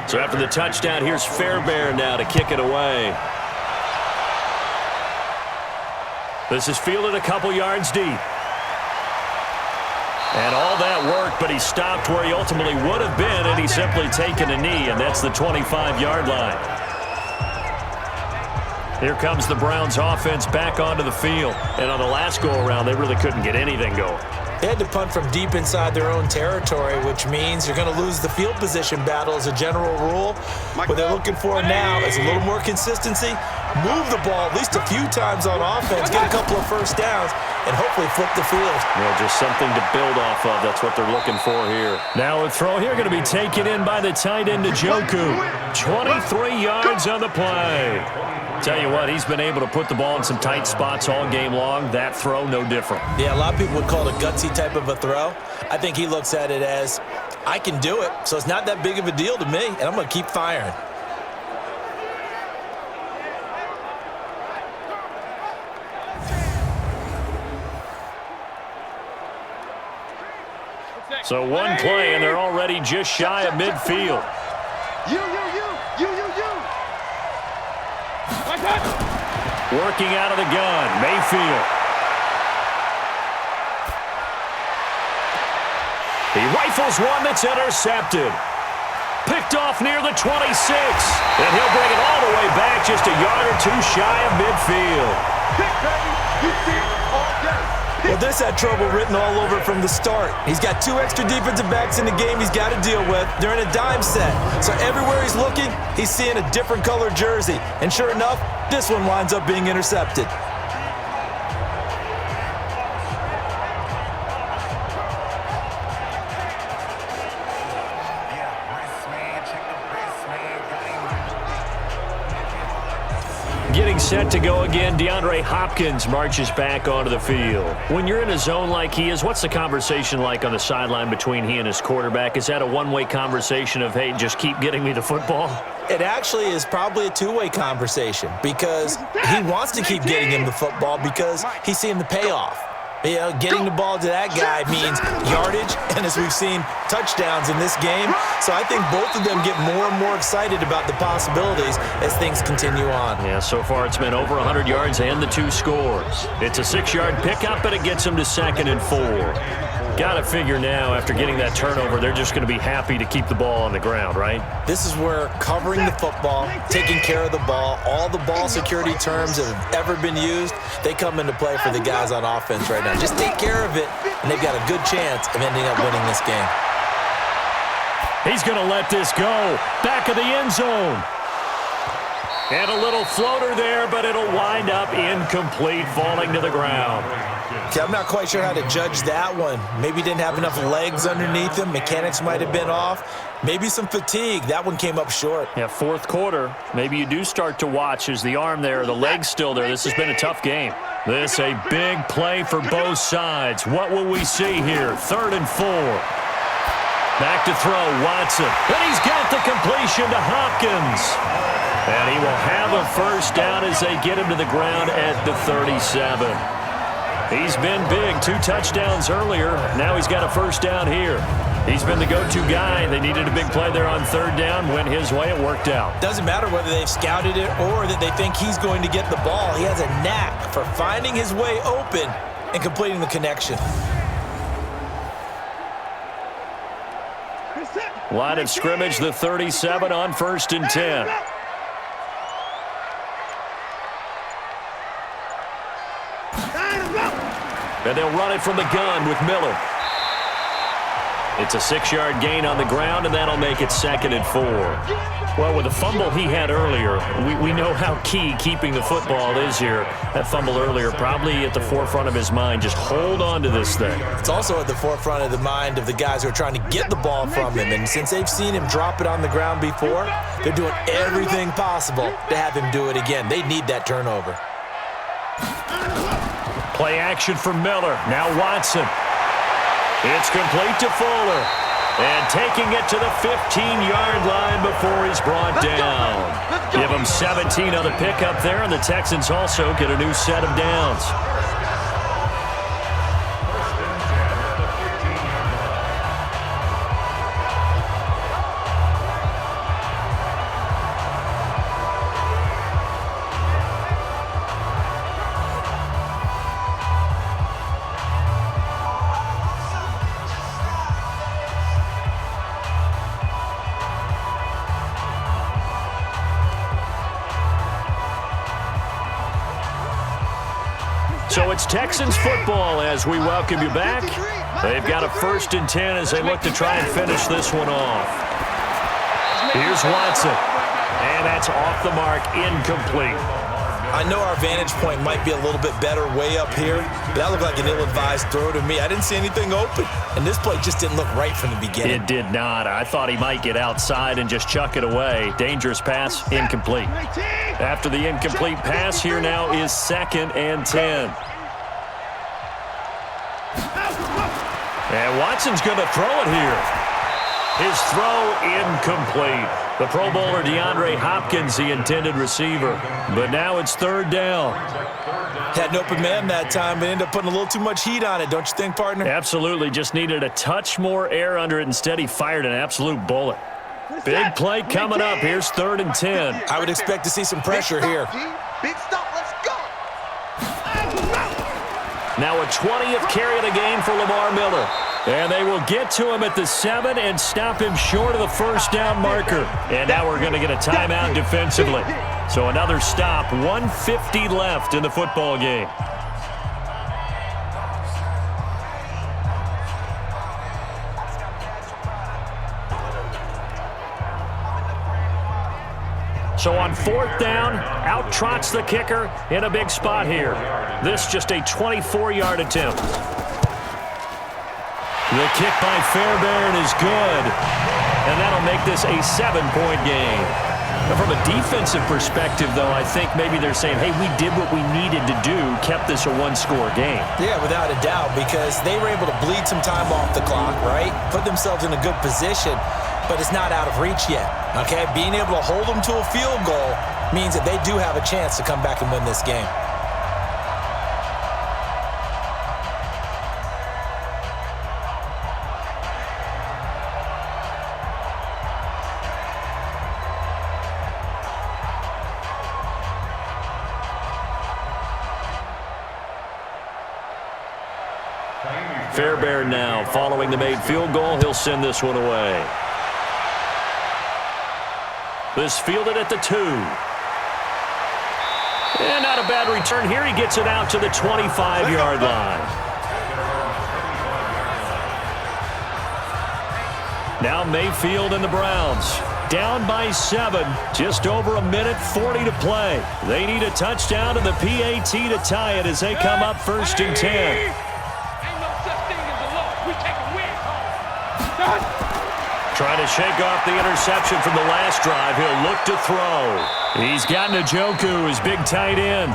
So after the touchdown, here's Fairbairn now to kick it away. This is fielded a couple yards deep. And all that work, but he stopped where he ultimately would have been, and he's simply taken a knee, and that's the 25-yard line. Here comes the Browns offense back onto the field. And on the last go-around, they really couldn't get anything going. They had to punt from deep inside their own territory, which means you're going to lose the field position battle as a general rule. What they're looking for now is a little more consistency, move the ball at least a few times on offense, get a couple of first downs, and hopefully flip the field. Yeah, just something to build off of. That's what they're looking for here. Now a throw here going to be taken in by the tight end, Njoku. 23 yards on the play. Tell you what, he's been able to put the ball in some tight spots all game long. That throw, no different. Yeah, a lot of people would call it a gutsy type of a throw. I think he looks at it as, I can do it, so it's not that big of a deal to me, and I'm going to keep firing. So one play, and they're already just shy of midfield. You. Working out of the gun, Mayfield. He rifles one that's intercepted. Picked off near the 26. And he'll bring it all the way back just a yard or two shy of midfield. Well, this had trouble written all over from the start. He's got 2 extra defensive backs in the game he's got to deal with. They're in a dime set. So everywhere he's looking, he's seeing a different color jersey. And sure enough, this one winds up being intercepted. Getting set to go again, DeAndre Hopkins marches back onto the field. When you're in a zone like he is, what's the conversation like on the sideline between he and his quarterback? Is that a one-way conversation of, hey, just keep getting me the football? It actually is probably a two-way conversation because he wants to keep getting him the football because he's seeing the payoff. You know, getting the ball to that guy means yardage, and as we've seen, touchdowns in this game. So I think both of them get more and more excited about the possibilities as things continue on. Yeah, so far it's been over 100 yards and the 2 scores. It's a 6-yard pickup, and it gets them to 2nd and 4. Got to figure now, after getting that turnover, they're just going to be happy to keep the ball on the ground, right? This is where covering the football, taking care of the ball, all the ball security terms that have ever been used, they come into play for the guys on offense right now. Just take care of it, and they've got a good chance of ending up winning this game. He's going to let this go. Back of the end zone. And a little floater there, but it'll wind up incomplete, falling to the ground. Okay, I'm not quite sure how to judge that one. Maybe didn't have enough legs underneath him. Mechanics might have been off. Maybe some fatigue. That one came up short. Yeah, 4th quarter. Maybe you do start to watch as the arm there, the leg's still there. This has been a tough game. This a big play for both sides. What will we see here? 3rd and 4. Back to throw, Watson. And he's got the completion to Hopkins. And he will have a first down as they get him to the ground at the 37. He's been big, 2 touchdowns earlier. Now he's got a first down here. He's been the go-to guy. They needed a big play there on 3rd down. Went his way. It worked out. Doesn't matter whether they've scouted it or that they think he's going to get the ball. He has a knack for finding his way open and completing the connection. Line of scrimmage, the 37 on 1st and 10. And they'll run it from the gun with Miller. It's a 6-yard gain on the ground, and that'll make it 2nd and 4. Well, with the fumble he had earlier, we know how key keeping the football is here. That fumble earlier probably at the forefront of his mind. Just hold on to this thing. It's also at the forefront of the mind of the guys who are trying to get the ball from him. And since they've seen him drop it on the ground before, they're doing everything possible to have him do it again. They need that turnover. Play action for Miller. Now Watson. It's complete to Fuller. And taking it to the 15-yard line before he's brought down. Give him 17 on the pickup there, and the Texans also get a new set of downs. So it's Texans football as we welcome you back. They've got a 1st and 10 as they look to try and finish this one off. Here's Watson. And that's off the mark, incomplete. I know our vantage point might be a little bit better way up here, but that looked like an ill-advised throw to me. I didn't see anything open, and this play just didn't look right from the beginning. It did not. I thought he might get outside and just chuck it away. Dangerous pass, incomplete. After the incomplete pass, here now is 2nd and 10. And Watson's going to throw it here. His throw incomplete. The Pro Bowler DeAndre Hopkins, the intended receiver. But now it's 3rd down. Had an open man that time, but ended up putting a little too much heat on it, don't you think, partner? Absolutely. Just needed a touch more air under it. Instead, he fired an absolute bullet. Big play coming up. Here's 3rd and 10. I would expect to see some pressure here. Big stop, let's go. Now a 20th carry of the game for Lamar Miller. And they will get to him at the 7 and stop him short of the first down marker. And now we're going to get a timeout defensively. So another stop, 1:50 left in the football game. So on 4th down, out trots the kicker in a big spot here. This just a 24-yard attempt. The kick by Fairbairn is good, and that'll make this a 7-point game. But from a defensive perspective, though, I think maybe they're saying, hey, we did what we needed to do, kept this a one-score game. Yeah, without a doubt, because they were able to bleed some time off the clock, right? Put themselves in a good position, but it's not out of reach yet, okay? Being able to hold them to a field goal means that they do have a chance to come back and win this game. Fairbairn now, following the made field goal, he'll send this one away. This fielded at the 2. And not a bad return here. He gets it out to the 25-yard line. Now Mayfield and the Browns down by 7. Just over 1:40 to play. They need a touchdown and the PAT to tie it as they come up 1st and 10. Trying to shake off the interception from the last drive. He'll look to throw. He's got Njoku, his big tight end.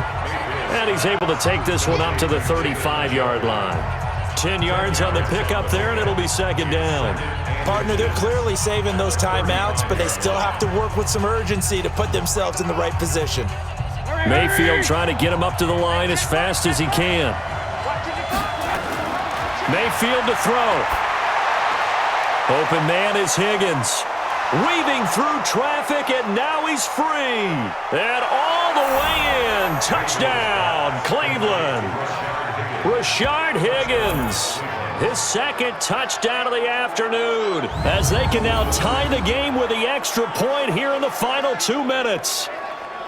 And he's able to take this one up to the 35-yard line. 10 yards on the pickup there, and it'll be 2nd down. Partner, they're clearly saving those timeouts, but they still have to work with some urgency to put themselves in the right position. Mayfield trying to get him up to the line as fast as he can. Mayfield to throw. Open man is Higgins. Weaving through traffic, and now he's free. And all the way in. Touchdown, Cleveland. Rashard Higgins. His 2nd touchdown of the afternoon. As they can now tie the game with the extra point here in the final 2 minutes.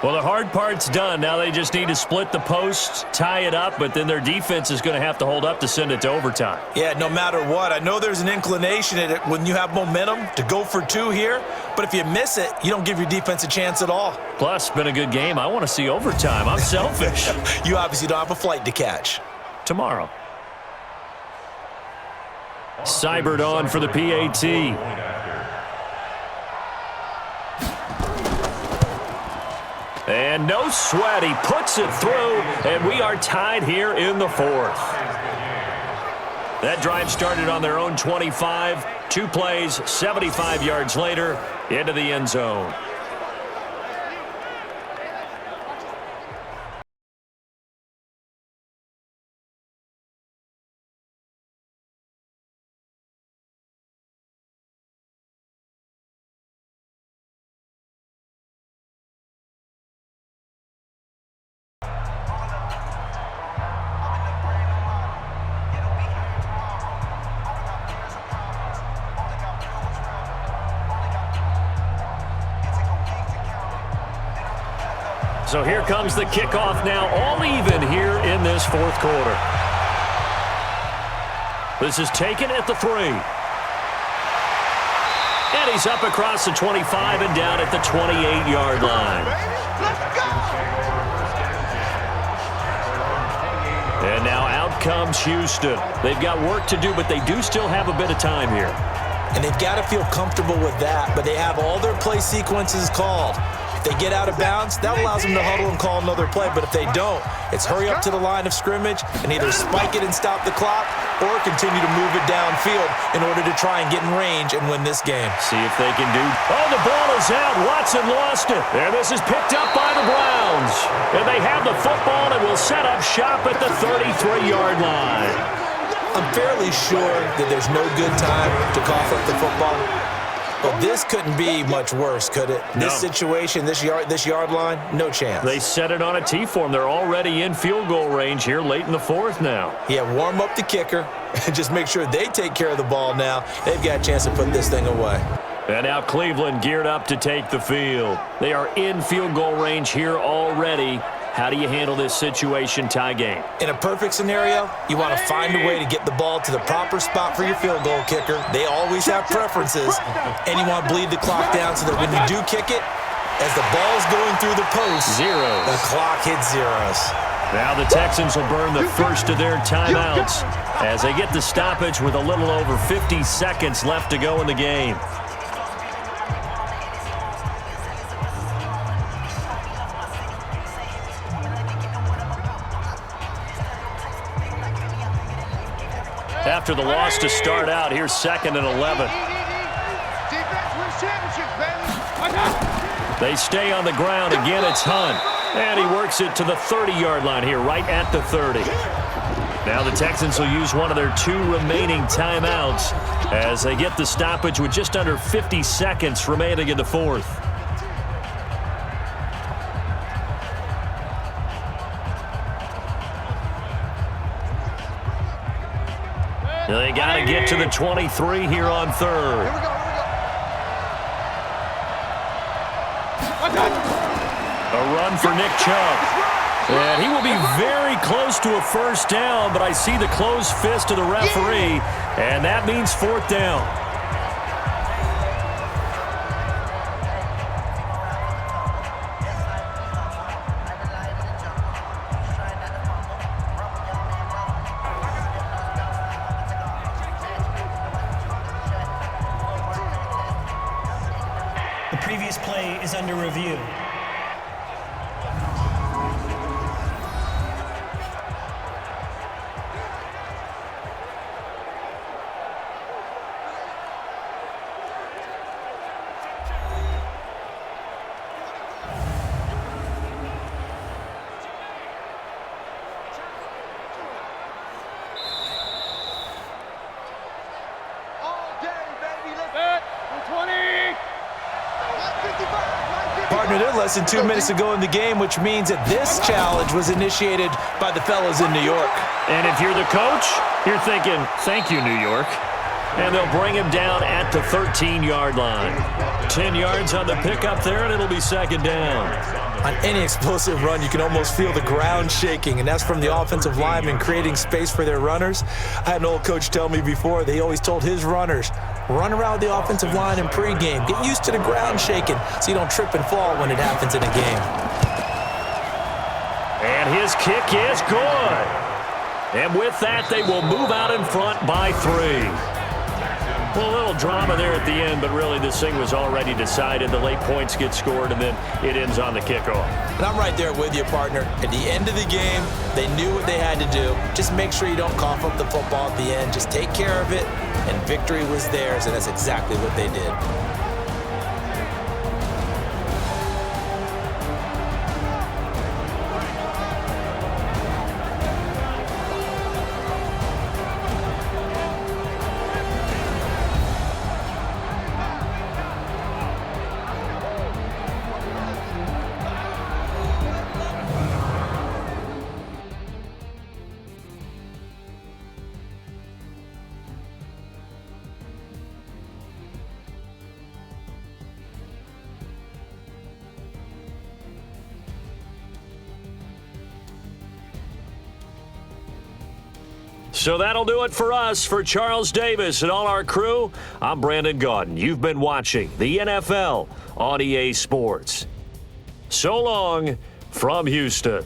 Well, the hard part's done. Now they just need to split the posts, tie it up, but then their defense is going to have to hold up to send it to overtime. Yeah, no matter what. I know there's an inclination in it when you have momentum to go for 2 here, but if you miss it, you don't give your defense a chance at all. Plus, it's been a good game. I want to see overtime. I'm selfish. You obviously don't have a flight to catch. Tomorrow. Seibert on for the PAT. And no sweat, he puts it through, and we are tied here in the 4th. That drive started on their own 25, 2 plays, 75 yards later, into the end zone. So here comes the kickoff now, all even here in this 4th quarter. This is taken at the 3. And he's up across the 25 and down at the 28-yard line. Let's go! And now out comes Houston. They've got work to do, but they do still have a bit of time here. And they've got to feel comfortable with that, but they have all their play sequences called. If they get out of bounds, that allows them to huddle and call another play. But if they don't, it's hurry up to the line of scrimmage and either spike it and stop the clock or continue to move it downfield in order to try and get in range and win this game. See if they can do. Oh, the ball is out. Watson lost it. And this is picked up by the Browns. And they have the football and will set up shop at the 33-yard line. I'm fairly sure that there's no good time to cough up the football. But this couldn't be much worse, could it? No. This situation, this yard line, no chance. They set it on a tee for them. They're already in field goal range here late in the fourth now. Yeah, warm up the kicker and just make sure they take care of the ball now. They've got a chance to put this thing away. And now Cleveland geared up to take the field. They are in field goal range here already. How do you handle this situation tie game? In a perfect scenario, you want to find a way to get the ball to the proper spot for your field goal kicker. They always have preferences. And you want to bleed the clock down so that when you do kick it, as the ball's going through the post, Zeros. the clock hits zeros. Now the Texans will burn the first of their timeouts as they get the stoppage with a little over 50 seconds left to go in the game. After the loss to start out, here's 2nd and 11. Defense wins championships, baby. They stay on the ground. Again, it's Hunt. And he works it to the 30-yard line here, right at the 30. Now the Texans will use one of their 2 remaining timeouts as they get the stoppage with just under 50 seconds remaining in the fourth. They got to get to the 23 here on third. Here we go. A run for Nick Chubb. And he will be very close to a first down, but I see the closed fist of the referee, and that means 4th down. The previous play is under review. All day, baby. Let's go. 20. 955. Partner, they're less than 2 minutes to go in the game, which means that this challenge was initiated by the fellas in New York. And if you're the coach, you're thinking, thank you, New York. And they'll bring him down at the 13-yard line. 10 yards on the pickup there, and it'll be 2nd down. On any explosive run, you can almost feel the ground shaking, and that's from the offensive linemen creating space for their runners. I had an old coach tell me before, they always told his runners, run around the offensive line in pregame. Get used to the ground shaking so you don't trip and fall when it happens in a game. And his kick is good. And with that, they will move out in front by 3. Well, a little drama there at the end, but really this thing was already decided. The late points get scored, and then it ends on the kickoff. And I'm right there with you, partner. At the end of the game, they knew what they had to do. Just make sure you don't cough up the football at the end. Just take care of it, and victory was theirs, and that's exactly what they did. So that'll do it for us. For Charles Davis and all our crew, I'm Brandon Gaudin. You've been watching the NFL on EA Sports. So long from Houston.